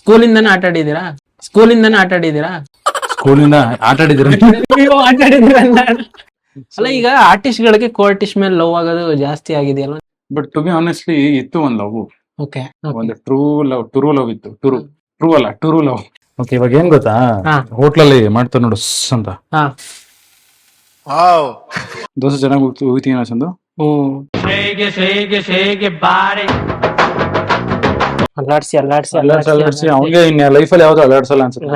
ಸ್ಕೂಲಿಂದಾನೇ ಆಟ ಆಡಿದ್ದೀರಾ? ಸ್ಕೂಲಿಂದ ಆಟ ಆಡಿದ್ದೀರಾ? ನೀವು ಆಟ ಆಡಿದ್ದೀರಾ ಅಲ್ಲ, ಈಗ ಆರ್ಟಿಸ್ಟ್ ಗಳಿಗೆ ಕೋ ಆರ್ಟಿಸ್ಟ್ ಮೇಲೆ ಲವ್ ಆಗೋದು ಜಾಸ್ತಿ ಆಗಿದೆಯಲ್ಲ. ಬಟ್ ಟು ಬಿ ಆನೆಸ್ಟ್ಲಿ ಇತ್ತು ಒಂದ್ ಲವ್, ಓಕೆ, ಒಂದು ಟ್ರೂ ಲವ್ ಇತ್ತು. True love. ಓಕೆ, ಇವಾಗ ಏನ್ ಗೊತ್ತಾ, ಹೋಟ್ಲಲ್ಲಿ ಮಾಡ್ತಾರೆ ನೋಡು ಅಂತ ದೋಸೆ ಚೆನ್ನಾಗಿ ಹೋಗ್ತೀನಿ ಅನ್ಸಂದು ಅಲ್ಲಾಡ್ಸಿ ಅವ್ನಿಗೆ ಇನ್ನ ಲೈಫಲ್ಲಿ ಯಾವ್ದು ಅಲ್ಲಾಡ್ಸಲ್ಲ ಅನ್ಸುತ್ತೆ.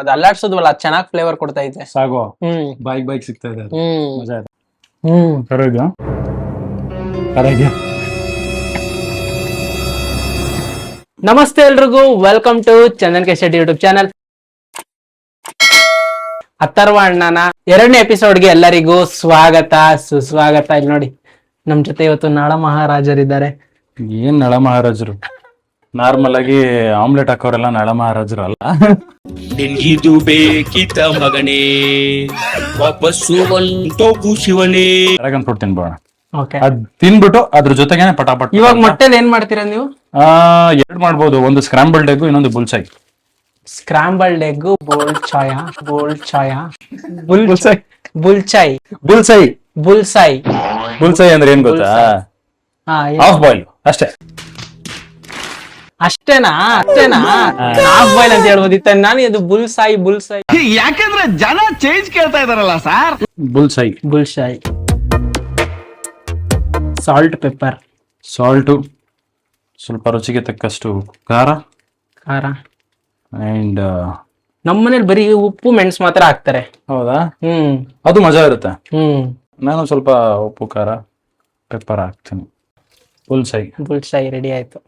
ಅದು ಅಲ್ಲಾಡ್ಸೋದ್ವಲ್ಲ, ಚೆನ್ನಾಗಿ ಫ್ಲೇವರ್ ಕೊಡ್ತಾ ಇದೆ. ಸಾಗೋ ಬೈಕ್ ಸಿಗ್ತಾ ಇದೆ, ಮಜಾ ಇದೆ. ಕರೆಗೆ ನಮಸ್ತೆ ಎಲ್ರಿಗೂ, welcome to Chandan K Shetty YouTube channel. Atharva ಅಣ್ಣನ 2ನೇ ಎಪಿಸೋಡ್ಗೆ ಎಲ್ಲರಿಗೂ ಸ್ವಾಗತ ಸುಸ್ವಾಗತ. ಇಲ್ಲಿ ನೋಡಿ, ನಮ್ ಜೊತೆ ಇವತ್ತು ನಳ ಮಹಾರಾಜರಿದ್ದಾರೆ. ಏನ್ ನಳ ಮಹಾರಾಜರು? ನಾರ್ಮಲ್ ಆಗಿ ಆಮ್ಲೆಟ್ ಹಾಕೋರೆಲ್ಲ ನಳ ಮಹಾರಾಜರು ಅಲ್ಲ. ನಿನ್ಗಿದು ಬೇಕಿತ್ತ ಮಗನೇ, ವಾಪಸ್ಸು ಬಂತೋಗು ಶಿವನೇ. Dragon fruit ತಿನ್ಬೋಣ. ಓಕೆ, ಅದ್ ತಿನ್ಬಿಟ್ಟು ಅದ್ರ ಜೊತೆಗೇನೆ ಪಟಾಪಟ್. ಇವಾಗ ಮೊಟ್ಟೆಲ್ ಏನ್ ಮಾಡ್ತೀರಾ ನೀವು? 2 ಮಾಡ್ಬೋದು, ಒಂದು ಸ್ಕ್ರಾಂಬಲ್ಡ್ ಎಗ್, ಇನ್ನೊಂದು ಬುಲ್ಸಾಯ್. ಸ್ಕ್ರಾಂಬಲ್ಡ್ ಎಗ್, ಬುಲ್ಸಾಯ್ ಅಂದ್ರೆ ಏನ್ ಗೊತ್ತಾ? ಹಾಫ್ ಬಾಯ್ಲ್ ಅಷ್ಟೇ. ಅಷ್ಟೇನಾ? ಹಾಫ್ ಬಾಯ್ಲ್ ಅಂತ ಹೇಳ್ಬೋದಿತ್ತ. ನಾನು ಇದು ಬುಲ್ಸಾಯ್ ಯಾಕಂದ್ರೆ ಜನ ಚೇಂಜ್ ಕೇಳ್ತಾ ಇದಾರಲ್ಲ ಸರ್. ಬುಲ್ಸಾಯ್. Salt, pepper. ಸಾಲ್ಟು, ಸ್ವಲ್ಪ ರುಚಿಗೆ ತಕ್ಕಷ್ಟು ಖಾರ. ಅಂಡ್ ನಮ್ಮನೇಲಿ ಬರೀ ಉಪ್ಪು ಮೆಣಸು ಮಾತ್ರ ಹಾಕ್ತಾರೆ. ಹೌದಾ? ಅದು ಮಜಾ ಇರುತ್ತೆ. ನಾನು ಸ್ವಲ್ಪ ಉಪ್ಪು, ಖಾರ, ಪೆಪ್ಪರ್ ಹಾಕ್ತೀನಿ. ಬುಲ್ಸಾಯ್ ರೆಡಿ ಆಯ್ತು.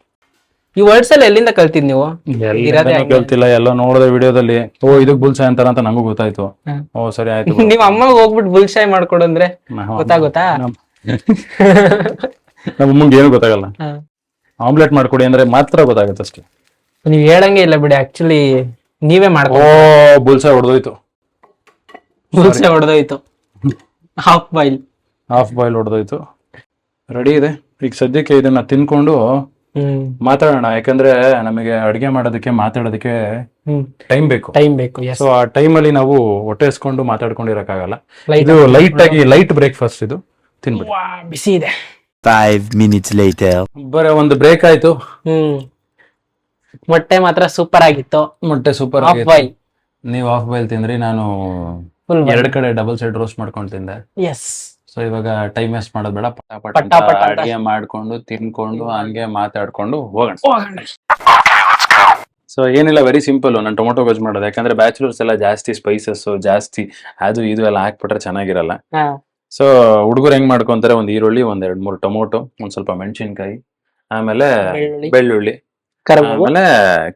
ಈ ವರ್ಡ್ಸ್ ಎಲ್ಲ ಎಲ್ಲಿಂದ ಕಲ್ತಿದ್ ನೀವು? ಕೇಳ್ತಿಲ್ಲ, ಎಲ್ಲೋ ನೋಡಿದೆ ವಿಡಿಯೋದಲ್ಲಿ. ಇದಕ್ ಬುಲ್ಸಾಯ್ ಅಂತಾರ ಅಂತ ನಂಗೂ ಗೊತ್ತಾಯ್ತು. ಸರಿ ಆಯ್ತು. ನೀವ್ ಅಮ್ಮಗೆ ಹೋಗ್ಬಿಟ್ಟು ಬುಲ್ಸಾಯ್ ಮಾಡ್ಕೊಡಂದ್ರೆ ಗೊತ್ತಾಗುತ್ತಾ? ನಮ್ಮ ಅಮ್ಮಂಗೆ ಏನು ಗೊತ್ತಾಗಲ್ಲ. ಆಮ್ಲೆಟ್ ಮಾಡ್ಕೊಡಿ ಅಂದ್ರೆ ಮಾತ್ರ ಗೊತ್ತಾಗುತ್ತೆ ಅಷ್ಟೇ. ನೀವ್ ಹೇಳಂಗೆ ಇಲ್ಲ ಬಿಡಿ, ಆಕ್ಚುಲಿ ನೀವೇ ಮಾಡ್ಕೊ. ಬುಲ್ಸಾಯ್ ಹೊಡೆದೋಯ್ತು. ಹಾಫ್ ಬಾಯ್ಲ್ ಹೊಡೆದೋಯ್ತು. ರೆಡಿ ಇದೆ. ಈಗ ಸದ್ಯಕ್ಕೆ ಇದನ್ನ ತಿನ್ಕೊಂಡು ಮಾತಾಡೋಣ, ಯಾಕಂದ್ರೆ ನಮಗೆ ಅಡ್ಗೆ ಮಾಡೋದಕ್ಕೆ ಮಾತಾಡೋದಕ್ಕೆ ಟೈಮ್ ಬೇಕು. ಸೊ ಆ ಟೈಮಲ್ಲಿ ನಾವು ಹೊಟ್ಟೆ ಹಸ್ಕೊಂಡು ಮಾತಾಡ್ಕೊಂಡಿರಕ್ಕಾಗಲ್ಲ. ಇದು ಲೈಟ್ ಬ್ರೇಕ್ಫಾಸ್ಟ್. ಇದು ತಿನ್ಬಿಡಿ, ಬಿಸಿ ಇದೆ. 5 minutes later. ಬರೀ ಒಂದು ಬ್ರೇಕ್ ಆಯ್ತು. ಮೊಟ್ಟೆ ಮಾತ್ರ ಸೂಪರ್ ಆಗಿತ್ತು. ನೀವು ಹಾಫ್ ಬಾಯ್ಲ್ ತಿಂದ್ರಿ, ನಾನು 2 ಕಡೆ ಡಬಲ್ ಸೈಡ್ ರೋಸ್ಟ್ ಮಾಡ್ಕೊಂಡು ತಿಂದೆ. ಸೊ ಇವಾಗ ಟೈಮ್ ವೇಸ್ಟ್ ಮಾಡೋದ್ ಬೇಡ, ಪಟಾಪಟ ಅಡಿಗೆ ಮಾಡ್ಕೊಂಡು ತಿನ್ಕೊಂಡು ಹಂಗೆ ಮಾತಾಡ್ಕೊಂಡು ಹೋಗೋಣ. ಸೊ ಏನಿಲ್ಲ, ವೆರಿ ಸಿಂಪಲ್. ನಾನು ಟೊಮೊಟೊ ಗೊಜ್ಜು ಮಾಡೋದು, ಯಾಕಂದ್ರೆ ಬ್ಯಾಚುಲರ್ಸ್ ಎಲ್ಲ ಜಾಸ್ತಿ ಸ್ಪೈಸಸ್ ಜಾಸ್ತಿ ಅದು ಇದು ಎಲ್ಲ ಹಾಕ್ಬಿಟ್ರೆ ಚೆನ್ನಾಗಿರಲ್ಲ. ಸೊ ಹುಡುಗರು ಹೆಂಗ್ ಮಾಡ್ಕೊಂತಾರೆ, ಒಂದ್ ಈರುಳ್ಳಿ, 1-2-3 ಟೊಮೊಟೊ, ಒಂದ್ ಸ್ವಲ್ಪ ಮೆಣಸಿನ್ಕಾಯಿ, ಆಮೇಲೆ ಬೆಳ್ಳುಳ್ಳಿ, ಆಮೇಲೆ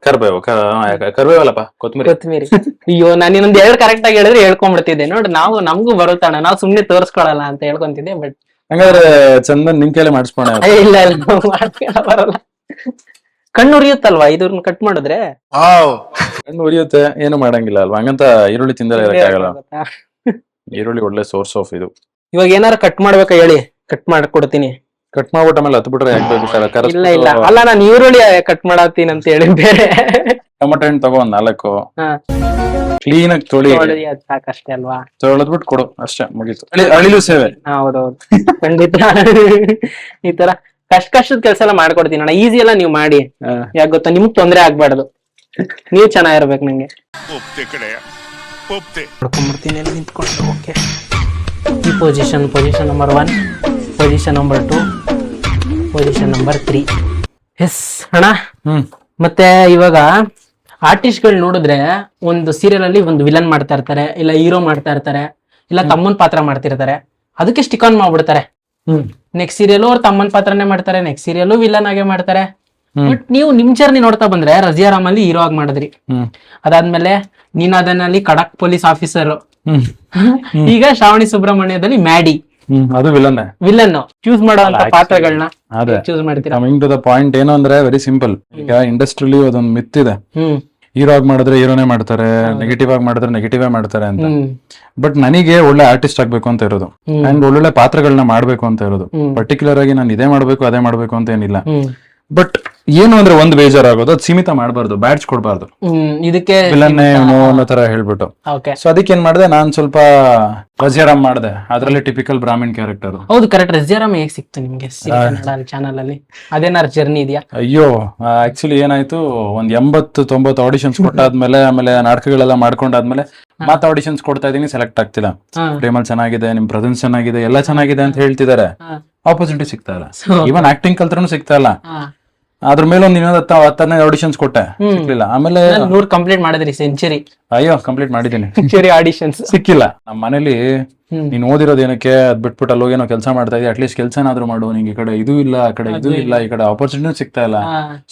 ಕರ್ಬೇವಲ್ಲಪ್ಪ, ಕೊತ್ತಂಬರಿ. ಅಯ್ಯೋ, ನಾನು ಇನ್ನೊಂದ್ 2 ಕರೆಕ್ಟ್ ಆಗಿ ಹೇಳಿದ್ರೆ ಹೇಳ್ಕೊಂಡ್ಬಿಡ್ತಿದ್ದೆ. ನೋಡಿ, ನಮಗೂ ಬರುತ್ತಾಣ, ನಾವು ಸುಮ್ನೆ ತೋರ್ಸ್ಕೊಳಲ್ಲ ಅಂತ ಹೇಳ್ಕೊಂತಿದ್ದೆ. ಬಟ್ ಹಂಗಾದ್ರೆ ಚಂದನ್ ನಿಮ್ ಕೈಲೇ ಮಾಡಿಸ್ಕೋಣ. ಇಲ್ಲ ಬರಲ್ಲ, ಕಣ್ಣು ಉರಿಯುತ್ತಲ್ವಾ ಇದನ್ನ ಕಟ್ ಮಾಡಿದ್ರೆ? ಕಣ್ಣು ಉರಿಯುತ್ತೆ, ಏನು ಮಾಡಂಗಿಲ್ಲ ಅಲ್ವಾ? ಹಂಗಂತ ಈರುಳ್ಳಿ ತಿಂದಲೇ ಇರಕ್ಕಾಗಲ್ಲ. ಈರುಳ್ಳಿ ಒಳ್ಳೆ ಸೋರ್ಸ್ ಆಫ್ ಇದು. ಇವಾಗ ಏನಾರು ಕಟ್ ಮಾಡ್ಬೇಕಾ ಹೇಳಿ, ಕಟ್ ಮಾಡ್ಕೊಡ್ತೀನಿ. ಕಟ್ ಮಾಡ್ಬಿಟ್ಟ ಮೇಲೆ ಹತ್ತು ಬಿಟ್ರೆ ಇಲ್ಲ ಅಲ್ಲ, ನಾನು ಈರುಳ್ಳಿ ಕಟ್ ಮಾಡತ್ತೀನಿ ಅಂತ ಹೇಳಿ ಬೇರೆ. ಟೊಮೊಟೊ ಹಣ್ಣು ತಗೋ 4 ಕ್ಲೀನ್ ಆಗಿ ತೊಳಿ, ಸಾಕಷ್ಟೇ ಅಲ್ವಾ? ತೊಳೆದ್ಬಿಟ್ಟು ಕೊಡು, ಅಷ್ಟೇ, ಮುಗೀತು. ಅಳಿಲು ಸೇವೆ. ಹೌದೌದು, ಖಂಡಿತ. ಈ ತರ ಕಷ್ಟದ ಕೆಲಸ ಎಲ್ಲ ಮಾಡ್ಕೊಡ್ತೀನಿ ಅಣ್ಣ. ಈಸಿ ಎಲ್ಲ ನೀವು ಮಾಡಿ, ಯಾಕೆ ಗೊತ್ತಾ, ನಿಮ್ಗ್ ತೊಂದ್ರೆ ಆಗ್ಬಾರ್ದು, ನೀವ್ ಚೆನ್ನಾಗಿರ್ಬೇಕು. ನಂಗೆ ನೋಡ್ಕೊಂಡ್ಬಿಡ್ತೀನಿ ಎಲ್ಲ ನಿಂತ್ಕೊಂಡು. ಓಕೆ, ಈ position number 1, position number 2, position number 3. Yes ಅಣ್ಣ. ಮತ್ತೆ ಇವಾಗ ಆರ್ಟಿಸ್ಟ್ ಗಳು ನೋಡಿದ್ರೆ ಒಂದು ಸೀರಿಯಲ್ ಅಲ್ಲಿ ಒಂದು ವಿಲನ್ ಮಾಡ್ತಾ ಇರ್ತಾರೆ, ಇಲ್ಲ ಹೀರೋ ಮಾಡ್ತಾ ಇರ್ತಾರೆ, ಇಲ್ಲ ತಮ್ಮನ್ ಪಾತ್ರ ಮಾಡ್ತಿರ್ತಾರೆ, ಅದಕ್ಕೆ ಸ್ಟಿಕ್ ಆನ್ ಮಾಡ್ಬಿಡ್ತಾರೆ. ನೆಕ್ಸ್ಟ್ ಸೀರಿಯಲ್ ಅವ್ರು ತಮ್ಮನ್ ಪಾತ್ರನೇ ಮಾಡ್ತಾರೆ, ನೆಕ್ಸ್ಟ್ ಸೀರಿಯಲ್ ವಿಲನ್ ಆಗೇ ಮಾಡ್ತಾರೆ. ಬಟ್ ನೀವು ನಿಮ್ ಜರ್ನಿ ನೋಡ್ತಾ ಬಂದ್ರೆ ರಜಿಯಾ ರಾಮಲ್ಲಿ ಹೀರೋ ಆಗಿ ಮಾಡಿದ್ರಿ, ಅದಾದ್ಮೇಲೆ ನೀನಾದನಲ್ಲಿ ಖಡಕ್ ಪೊಲೀಸ್ ಆಫೀಸರ್, ಈಗ ಶ್ರಾವಣಿ ಸುಬ್ರಹ್ಮಣ್ಯದಲ್ಲಿ ಮ್ಯಾಡಿ, ಅದು ವಿಲನ್ ಚೂಸ್ ಮಾಡುವಂತ ಪಾತ್ರಗಳನ್ನ ಚೂಸ್ ಮಾಡ್ತೀರಾ? ಕಮಿಂಗ್ ಟು ದ ಪಾಯಿಂಟ್ ಏನು ಅಂದ್ರೆ ವೆರಿ ಸಿಂಪಲ್. ಈಗ ಇಂಡಸ್ಟ್ರಿಲಿ ಅದೊಂದು ಮಿತ್ ಇದೆ, ಹೀರೋ ಆಗಿ ಮಾಡಿದ್ರೆ ಹೀರೋನೇ ಮಾಡ್ತಾರೆ, ನೆಗೆಟಿವ್ ಆಗಿ ಮಾಡಿದ್ರೆ ನೆಗೆಟಿವ್ ಮಾಡ್ತಾರೆ ಅಂತ. ಬಟ್ ನನಗೆ ಒಳ್ಳೆ ಆರ್ಟಿಸ್ಟ್ ಆಗ್ಬೇಕು ಅಂತ ಇರೋದು, ಅಂಡ್ ಒಳ್ಳೊಳ್ಳೆ ಪಾತ್ರಗಳನ್ನ ಮಾಡ್ಬೇಕು ಅಂತ ಇರೋದು. ಪರ್ಟಿಕ್ಯುಲರ್ ಆಗಿ ನಾನು ಇದೇ ಮಾಡ್ಬೇಕು ಅದೇ ಮಾಡ್ಬೇಕು ಅಂತ ಏನಿಲ್ಲ. ಬಟ್ ಏನು ಅಂದ್ರೆ ಒಂದು ಬೇಜಾರಾಗೋದು, ಅದು ಸೀಮಿತ ಮಾಡಬಾರ್ದು, ಬ್ಯಾಡ್ಜ್ ಕೊಡಬಾರ್ದು, ಇದಕ್ಕೆ ವಿಲನ್ನೇ ಇವನು ಅನ್ನೋ ತರ ಹೇಳ್ಬಿಟ್ಟು. ಓಕೆ. ಸೊ ಅದಕ್ಕೆ ಏನ್ ಮಾಡಿದೆ, ನಾನ್ ಸ್ವಲ್ಪ ರಜಿಯಾರಾಮ್ ಮಾಡಿದೆ, ಅದ್ರಲ್ಲಿ ಟಿಪಿಕಲ್ ಬ್ರಾಹ್ಮಣ್ ಕ್ಯಾರೆಕ್ಟರ್. ಹೌದು ಕರೆಕ್ಟ್. ರಜಿಯಾರಾಮ್ ಹೇಗ್ ಸಿಕ್ತು ನಿಮ್ಗೆ ಕನ್ನಡ ಚಾನಲ್ ಅಲ್ಲಿ? ಅದೇನಾರು ಜರ್ನಿ ಇದೆಯಾ? ಅಯ್ಯೋ ಆಕ್ಚುಲಿ ಏನಾಯ್ತು, ಒಂದ್ 80-90 ಆಡಿಷನ್ಸ್ ಕೊಟ್ಟಾದ್ಮೇಲೆ, ಆಮೇಲೆ ನಾಟಕಗಳೆಲ್ಲ ಮಾಡ್ಕೊಂಡಾದ್ಮೇಲೆ ಮತ್ತೆ ಆಡಿಷನ್ಸ್ ಕೊಡ್ತಾ ಇದೀನಿ, ಸೆಲೆಕ್ಟ್ ಆಗ್ತಿಲ್ಲ. ಪ್ರೇಮಲ್ ಚೆನ್ನಾಗಿದೆ, ನಿಮ್ ಪ್ರೆಸೆನ್ಸ್ ಚೆನ್ನಾಗಿದೆ, ಎಲ್ಲ ಚೆನ್ನಾಗಿದೆ ಅಂತ ಹೇಳ್ತಿದ್ದಾರೆ, ಆಪರ್ಚುನಿಟಿ ಸಿಗ್ತಾ ಇಲ್ಲ. ಈವನ್ ಆಕ್ಟಿಂಗ್ ಕಲ್ತ್ರೂ ಸಿಗ್ತಾ ಇಲ್ಲ. ಅದ್ರ ಮೇಲೆ ಒಂದ್ 10-15 ಆಡಿಷನ್ಸ್ ಕೊಟ್ಟೆ, ಸಿಕ್ಲಿಲ್ಲ. ಆಮೇಲೆ 100 ಕಂಪ್ಲೀಟ್ ಮಾಡಿದ್ರಿ ಸೆಂಚುರಿ? ಅಯ್ಯೋ ಕಂಪ್ಲೀಟ್ ಮಾಡಿದ್ದೀನಿ, ಸೆಂಚುರಿ ಆಡಿಷನ್ಸ್ ಸಿಕ್ಕಿಲ್ಲ. ನಮ್ಮ ಮನೇಲಿ ನೀನ್ ಓದಿರೋದು ಏನಕ್ಕೆ, ಅದ್ ಬಿಟ್ಬಿಟ್ಟು ಅಲ್ಲಿ ಏನೋ ಕೆಲಸ ಮಾಡ್ತಾ ಇದೀಯ, ಅಟ್ಲೀಸ್ಟ್ ಕೆಲಸ ಏನಾದ್ರು ಮಾಡು, ನಿಂಗೆ ಈ ಕಡೆ ಇದು ಇಲ್ಲ, ಆ ಕಡೆ ಇದು ಇಲ್ಲ, ಈ ಕಡೆ ಆಪರ್ಚುನಿಟಿ ಸಿಗ್ತಾ ಇಲ್ಲ,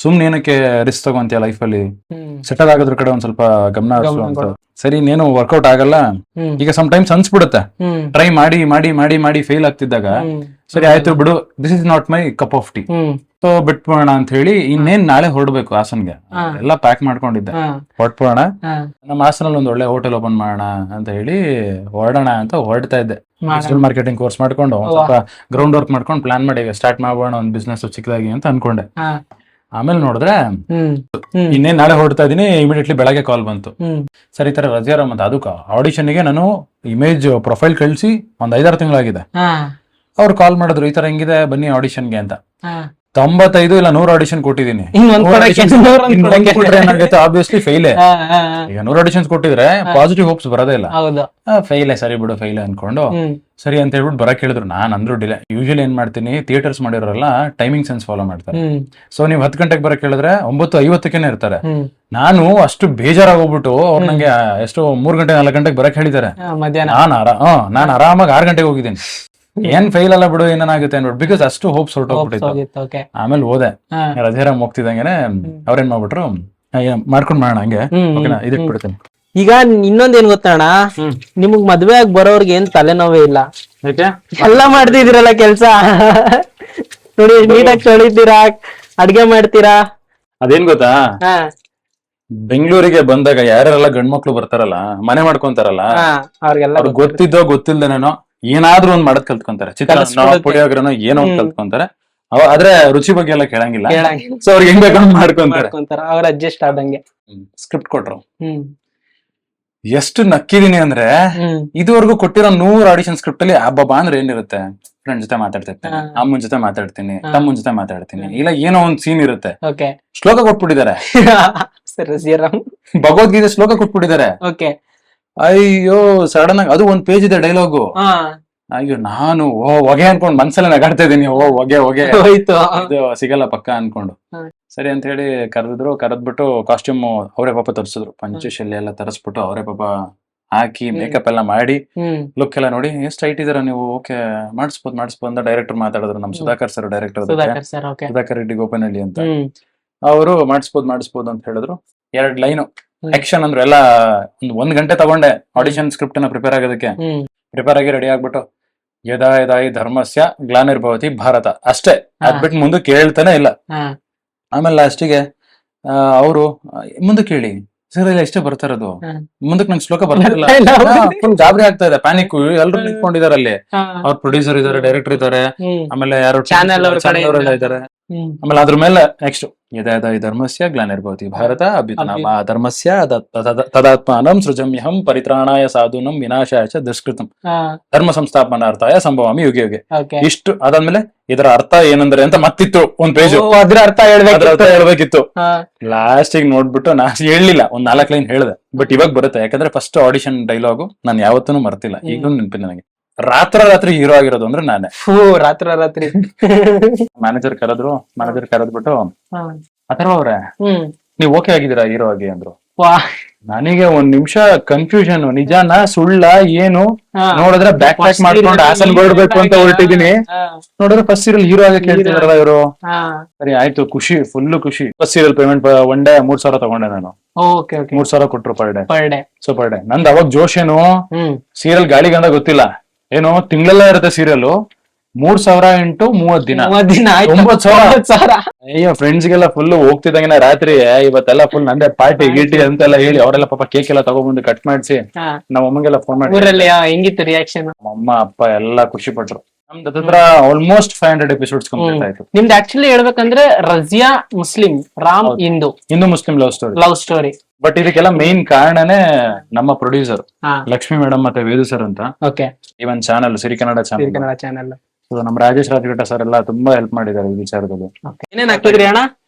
ಸುಮ್ನೆ ಏನಕ್ಕೆ ರಿಸ್ಕ್ ತಗೊಂತೀಯ ಲೈಫ್ ಅಲ್ಲಿ, ಸೆಟಲ್ ಆಗೋದ್ರ ಕಡೆ ಒಂದ್ ಸ್ವಲ್ಪ ಗಮನ ಹರಿಸು ಅಂತ. ಸರಿ ಇನ್ನೇನು ವರ್ಕೌಟ್ ಆಗಲ್ಲ, ಈಗ ಸಮ್ ಟೈಮ್ಸ್ ಅನ್ಸ್ಬಿಡುತ್ತೆ, ಟ್ರೈ ಮಾಡಿ ಮಾಡಿ ಮಾಡಿ ಮಾಡಿ ಫೇಲ್ ಆಗ್ತಿದ್ದಾಗ, ಸರಿ ಆಯ್ತು ಬಿಡು, this is not my cup of tea, so ಬಿಟ್ಬೋಣ ಅಂತ ಹೇಳಿ ಇನ್ನೇನ್ ನಾಳೆ ಹೊರಡ್ಬೇಕು ಹಾಸನ್ಗೆ, ಎಲ್ಲ ಪ್ಯಾಕ್ ಮಾಡ್ಕೊಂಡಿದ್ದೆ, ಹೊರಟ್ಬೋಣ, ನಮ್ಮ ಹಾಸನಲ್ಲಿ ಒಂದ್ ಒಳ್ಳೆ ಹೋಟೆಲ್ ಓಪನ್ ಮಾಡೋಣ ಅಂತ ಹೇಳಿ ಹೊರಡೋಣ ಅಂತ ಹೊರಡ್ತಾ ಇದ್ದೆ. ಡಿಜಿಟಲ್ ಮಾರ್ಕೆಟಿಂಗ್ ಕೋರ್ಸ್ ಮಾಡ್ಕೊಂಡು ಒಂದ್ ಸ್ವಲ್ಪ ಗ್ರೌಂಡ್ ವರ್ಕ್ ಮಾಡ್ಕೊಂಡು ಪ್ಲಾನ್ ಮಾಡಿ ಸ್ಟಾರ್ಟ್ ಮಾಡೋಣ ಒಂದ್ ಬಿಸ್ನೆಸ್ ಚಿಕ್ಕದಾಗಿ ಅಂತ ಅನ್ಕೊಂಡೆ. ಆಮೇಲೆ ನೋಡಿದ್ರೆ ಇನ್ನೇನ್ ನಾಳೆ ಹೊರಡ್ತಾ ಇದೀನಿ, ಇಮಿಡಿಯೇಟ್ಲಿ ಬೆಳಗ್ಗೆ ಕಾಲ್ ಬಂತು, ಸರಿ ಈ ತರ ರಜಿಯಾರಾಮ್ ಅಂತ. ಅದಕ್ಕೆ ಆಡಿಷನ್ಗೆ ನಾನು ಇಮೇಜ್ ಪ್ರೊಫೈಲ್ ಕಳಿಸಿ ಒಂದ್ 5-6 ತಿಂಗಳಾಗಿದೆ. ಅವ್ರು ಕಾಲ್ ಮಾಡಿದ್ರು, ಈ ತರ ಹೆಂಗಿದೆ ಬನ್ನಿ ಆಡಿಷನ್ಗೆ ಅಂತ. 95 ಇಲ್ಲ 100 ಆಡಿಷನ್ ಕೊಟ್ಟಿದ್ದೀನಿ. ಆಬ್ವಿಯಸ್ಲಿ ಫೈಲೇ. ಈಗ 100 ಆಡಿಷನ್ಸ್ ಕೊಟ್ಟಿದ್ರೆ ಪಾಸಿಟಿವ್ ಹೋಪ್ಸ್ ಬರೋದೇ ಇಲ್ಲ, ಫೈಲೇ, ಸರಿ ಬಿಡು ಫೈಲೇ ಅನ್ಕೊಂಡು ಸರಿ ಅಂತ ಹೇಳ್ಬಿಟ್ಟು ಬರಕ್ ಹೇಳಿದ್ರು. ನಾನ್ ಅಂದ್ರು ಡಿಲೇ, ಯೂಶಲಿ ಏನ್ ಮಾಡ್ತೀನಿ, ಥಿಯೇಟರ್ಸ್ ಮಾಡಿರೋರೆಲ್ಲ ಟೈಮಿಂಗ್ ಸೆನ್ಸ್ ಫಾಲೋ ಮಾಡ್ತಾರೆ. ಸೊ ನೀವ್ 10 ಗಂಟೆಗೆ ಬರಕ್ ಹೇಳಿದ್ರೆ 9:50 ಇರ್ತಾರೆ. ನಾನು ಅಷ್ಟು ಬೇಜಾರಾಗೋಗ್ಬಿಟ್ಟು ಅವ್ರು ನಂಗೆ ಎಷ್ಟು 3 ಗಂಟೆ 4 ಗಂಟೆಗೆ ಬರಕ್ ಹೇಳಿದ್ದಾರೆ. ನಾನು ಆರಾಮಾಗಿ 6 ಗಂಟೆಗೆ ಹೋಗಿದ್ದೀನಿ. ಏನ್ ಫೈಲ್ ಅಲ್ಲ ಬಿಡು, ಏನಾಗುತ್ತೆ ಅನ್ಬಿಟ್ಟು, ಬಿಕಾಸ್ ಅಷ್ಟು ಹೋಪ್ಸ್ ಹೊರಟೋಗ್ಬಿಟ್ಟಿತ್ತು. ಆಮೇಲೆ ಹೋದೆ, ರಜಿಯಾರಾಮ್ ಹೋಗ್ತಿದ್ದಂಗೆನೆ ಅವ್ರೇನ್ ಮಾಡ್ಬಿಟ್ರು, ಮಾಡ್ಕೊಂಡ್ ಮಾಡೋಣ ಹಂಗೆ ಇದಿಟ್ಬಿಡ್ತೇನೆ. ಈಗ ಇನ್ನೊಂದ್ ಏನ್ ಗೊತ್ತಣ್ಣ, ನಿಮಗ್ ಮದ್ವೆ ಆಗಿ ಬರೋರ್ಗೆ ಏನ್ ತಲೆನೋವೇ ಇಲ್ಲ, ಎಲ್ಲ ಮಾಡ್ತಿದ್ದೀರಲ್ಲ ಕೆಲ್ಸ. ನೋಡಿ ನೀಟಾಗಿ ತೊಳಿತೀರಾ, ಅಡ್ಗೆ ಮಾಡ್ತೀರಾ. ಅದೇನ್ ಗೊತ್ತಾ, ಬೆಂಗಳೂರಿಗೆ ಬಂದಾಗ ಯಾರೆಲ್ಲ ಗಂಡ್ಮಕ್ಳು ಬರ್ತಾರಲ್ಲ, ಮನೆ ಮಾಡ್ಕೊಂತಾರಲ್ಲ, ಅವ್ರಿಗೆಲ್ಲ ಗೊತ್ತಿದ್ದೋ ಗೊತ್ತಿಲ್ದೇನೋ ಏನಾದ್ರೂ ಒಂದ್ ಮಾಡದ್ ಕಲ್ತ್ಕೊಂತಾರೆ. ಚಿತ್ರಾನ್ನ, ಪುಳಿಯೋಗರೆನೋ ಏನೋ ಒಂದ್ ಕಲ್ತ್ಕೊಂತಾರೆ. ಆದ್ರೆ ರುಚಿ ಬಗ್ಗೆ ಎಲ್ಲ ಕೇಳಂಗಿಲ್ಲ. ಸೊ ಅವ್ರಿಗೆ ಹೆಂಗ್ ಬೇಕು ಮಾಡ್ಕೊಂತಾರೆ, ಅವ್ರ ಅಡ್ಜಸ್ಟ್ ಆದಂಗೆ. ಸ್ಕ್ರಿಪ್ಟ್ ಕೊಟ್ರು, ಎಷ್ಟು ನಕ್ಕಿದೀನಿ ಅಂದ್ರೆ, ಇದುವರೆಗೂ ಕೊಟ್ಟಿರೋ 100 ಆಡಿಷನ್ ಸ್ಕ್ರಿಪ್ಟ್ ಅಲ್ಲಿ ಹಬ್ಬ ಅಂದ್ರೆ ಏನಿರುತ್ತೆ, ಫ್ರೆಂಡ್ ಜೊತೆ ಮಾತಾಡ್ತಿರ್ತೀನಿ, ಅಮ್ಮನ ಜೊತೆ ಮಾತಾಡ್ತೀನಿ, ತಮ್ಮನ ಜೊತೆ ಮಾತಾಡ್ತೀನಿ, ಇಲ್ಲ ಏನೋ ಒಂದ್ ಸೀನ್ ಇರುತ್ತೆ. ಶ್ಲೋಕ ಕೊಟ್ಬಿಟ್ಟಿದ್ದಾರೆ, ಭಗವದ್ಗೀತೆ ಶ್ಲೋಕ ಕೊಟ್ಬಿಟ್ಟಿದ್ದಾರೆ. ಅಯ್ಯೋ ಸಡನ್ ಆಗಿ ಅದು 1 ಪೇಜ್ ಇದೆ ಡೈಲಾಗು. ಅಯ್ಯೋ ನಾನು ಹೊಗೆ ಅನ್ಕೊಂಡ್ ಮನ್ಸಲ್ಲೇ ನಗಾಡ್ತಾ ಇದೀನಿ, ಹೊಗೆ ಇದು ಸಿಗಲ್ಲ ಪಕ್ಕ ಅನ್ಕೊಂಡು. ಸರಿ ಅಂತ ಹೇಳಿ ಕರೆದ್ಬಿಟ್ಟು ಕಾಸ್ಟ್ಯೂಮ್ ಅವರೇ ಪಾಪ ತರಿಸಿದ್ರು, ಪಂಚೆ ಶಲ್ಯ ಎಲ್ಲ ತರಿಸ್ಬಿಟ್ಟು ಅವರೇ ಪಾಪ ಹಾಕಿ ಮೇಕಪ್ ಎಲ್ಲ ಮಾಡಿ ಲುಕ್ ಎಲ್ಲ ನೋಡಿ, ಎಷ್ಟು ಹೈಟ್ ಇದೀರ ನೀವು, ಓಕೆ ಮಾಡಿಸ್ಬೋದು ಅಂತ ಡೈರೆಕ್ಟರ್ ಮಾತಾಡಿದ್ರು. ನಮ್ ಸುಧಾಕರ್ ಸರ್ ಡೈರೆಕ್ಟರ್, ಸುಧಾಕರ್ ರೆಡ್ಡಿ ಗೋಪನಹಳ್ಳಿ ಅಂತ. ಅವರು ಮಾಡಿಸ್ಬೋದು ಅಂತ ಹೇಳಿದ್ರು. 2 ಲೈನು ಆಕ್ಷನ್ ಅಂದ್ರು. ಎಲ್ಲ 1 ಗಂಟೆ ತಗೊಂಡೆ ಆಡಿಷನ್ ಸ್ಕ್ರಿಪ್ಟ್ ನ ಪ್ರಿಪೇರ್ ಆಗೋದಕ್ಕೆ. ಪ್ರಿಪೇರ್ ಆಗಿ ರೆಡಿ ಆಗ್ಬಿಟ್ಟು ಯದಾ ಯದಾಯಿ ಧರ್ಮಸ್ಯ ಗ್ಲಾನಿರ್ಭವತಿ ಭಾರತ ಅಷ್ಟೇ, ಅದ್ಬಿಟ್ಟು ಮುಂದಕ್ಕೆ ಕೇಳ್ತಾನೆ ಇಲ್ಲ. ಆಮೇಲೆ ಲಾಸ್ಟಿಗೆ ಅವರು ಮುಂದಕ್ಕೆ ಹೇಳಿ ಸರ್, ಇಲ್ಲ ಇಷ್ಟೇ ಬರ್ತಾ ಇರೋದು, ಮುಂದಕ್ಕೆ ನಂಗೆ ಶ್ಲೋಕ ಬರ್ತಿಲ್ಲ. ಫುಲ್ ಗಾಬರಿ ಆಗ್ತಾ ಇದೆ, ಪ್ಯಾನಿಕ್, ಎಲ್ರು ನಿಂತ್ಕೊಂಡಿದ್ದಾರೆ ಅಲ್ಲಿ. ಅವ್ರ ಪ್ರೊಡ್ಯೂಸರ್ ಇದಾರೆ, ಡೈರೆಕ್ಟರ್ ಇದಾರೆ, ಆಮೇಲೆ ಯಾರು ಚಾನೆಲ್ ಅವರೆಲ್ಲ ಇದಾರೆ. ಆಮೇಲೆ ಅದ್ರ ಮೇಲೆ ನೆಕ್ಸ್ಟ್ ಯದಾಯದಾಯಿ ಧರ್ಮಸ್ಯ ಗ್ಲಾನಿರ್ಭವತಿ ಭಾರತ ಅಭ್ಯುತ್ಥಾನಮ ಧರ್ಮಸ್ಯ ತದಾತ್ಮಾನಂ ಸೃಜಮ್ಯಹಂ ಪರಿತ್ರಾಣಾಯ ಸಾಧೂನಂ ವಿನಾಶಾಯ ಚ ದುಷ್ಕೃತಂ ಧರ್ಮ ಸಂಸ್ಥಾಪನಾರ್ಥಾಯ ಸಂಭವಾಮಿ ಯುಗೆ ಯುಗೆ. ಇಷ್ಟು ಅದಾದ್ಮೇಲೆ ಇದರ ಅರ್ಥ ಏನಂದ್ರೆ ಅಂತ ಮತ್ತಿತ್ತು 1 ಪೇಜ್, ಅದ್ರ ಅರ್ಥ ಹೇಳ್ಬೇಕಿತ್ತು. ಲಾಸ್ಟಿಗೆ ನೋಡ್ಬಿಟ್ಟು ನಾನು ಹೇಳಲಿಲ್ಲ, ಒಂದ್ 4 ಲೈನ್ ಹೇಳ್ದೆ. ಬಟ್ ಇವಾಗ ಬರುತ್ತೆ, ಯಾಕಂದ್ರೆ ಫಸ್ಟ್ ಆಡಿಷನ್ ಡೈಲಾಗು ನಾನು ಯಾವತ್ತೂ ಮರ್ತಿಲ್ಲ, ಈಗಲೂ ನೆನಪಿದೆ ನನಗೆ. ರಾತ್ರಿ ಹೀರೋ ಆಗಿರೋದು ಅಂದ್ರೆ ನಾನೇ. ರಾತ್ರಿ ಮ್ಯಾನೇಜರ್ ಕರೆದ್ಬಿಟ್ಟು ಅಥರ್ವ ಅವ್ರೆ ನೀವ್ ಓಕೆ ಆಗಿದ್ದೀರಾ ಹೀರೋ ಆಗಿ ಅಂದ್ರು. ನನಗೆ 1 ನಿಮಿಷ ಕನ್ಫ್ಯೂಷನ್, ನಿಜಾನ ಸುಳ್ಳ ಏನು ನೋಡಿದ್ರೆ ಬ್ಯಾಕ್ ಪ್ಯಾಕ್ ಮಾಡ್ಕೊಂಡು ಹಾಸನ್ ಹೊರಡ್ಬೇಕು ಅಂತ ಹೊರಟಿದೀನಿ. ನೋಡಿದ್ರೆ ಫಸ್ಟ್ ಸೀರಿಯಲ್ ಹೀರೋ ಆಗಿ ಕೇಳ್ತಿದಾರಲ್ಲ ಇವರು. ಸರಿ ಆಯ್ತು, ಖುಷಿ, ಫುಲ್ ಖುಷಿ. ಫಸ್ಟ್ ಸೀರಿಯಲ್ ಪೇಮೆಂಟ್ 1 ಡೇ 3,000 ತಗೊಂಡೆ ನಾನು. 3,000 ಕೊಟ್ರು per day. So per day ನಂದು ಅವಾಗ ಜೋಶ್ ಏನು, ಸೀರಿಯಲ್ ಗಾಳಿ ಗಂಡ ಗೊತ್ತಿಲ್ಲ, ಏನೋ ತಿಂಗಳೆಲ್ಲ ಇರುತ್ತೆ ಸೀರಿಯಲ್. 3,000 ಇಂಟು 30 ದಿನ 9,000. ಅಯ್ಯೋ ಫ್ರೆಂಡ್ಸ್ಗೆಲ್ಲ ಫುಲ್ ಹೋಗ್ತಿದ್ದಂಗೆ ರಾತ್ರಿ ಇವತ್ತೆಲ್ಲ ಫುಲ್ ನಂದೇ ಪಾರ್ಟಿ ಗೀಟಿ ಅಂತೆಲ್ಲ ಹೇಳಿ ಅವರೆಲ್ಲ ಪಾಪ ಕೇಕ್ ಎಲ್ಲ ತಗೊಂಡ್ಬಂದು ಕಟ್ ಮಾಡಿಸಿ ನಮ್ಮ ಅಮ್ಮಗೆಲ್ಲ ಫೋನ್ ಮಾಡಿ. ಹೆಂಗಿತ್ತು ರಿಯಾಕ್ಷನ್? ಅಮ್ಮ ಅಪ್ಪ ಎಲ್ಲ ಖುಷಿ ಪಟ್ರು. ನಮ್ದು ಹತ್ರ ಆಲ್ಮೋಸ್ಟ್ 500 ಎಪಿಸೋಡ್ಸ್ ಕಂಪ್ಲೀಟ್ ಆಯ್ತು. ನಿಮ್ದು ಆಕ್ಚುಲಿ ಹೇಳ್ಬೇಕಂದ್ರೆ Razia Muslim, Ram Hindu Muslim love story. But ಇದಕ್ಕೆಲ್ಲ ಮೇನ್ ಕಾರಣನೇ ನಮ್ಮ ಪ್ರೊಡ್ಯೂಸರ್ ಲಕ್ಷ್ಮಿ ಮೇಡಮ್ ಮತ್ತೆ ವೇದು ಸರ್ ಅಂತ. ಓಕೆ. ಇವನ್ ಚಾನಲ್ ಸಿರಿ ಕನ್ನಡ ಚಾನಲ್ ನಮ್ಮ ರಾಜೇಶ್ ರಾಜಘಟ್ಟ ಸರ್ ಎಲ್ಲ ತುಂಬಾ ಹೆಲ್ಪ್ ಮಾಡಿದ್ದಾರೆ ಈ ವಿಚಾರದಲ್ಲಿ. ಏನೇನ್ ಹಾಕಿದ್ರಿ ಅಣ್ಣ?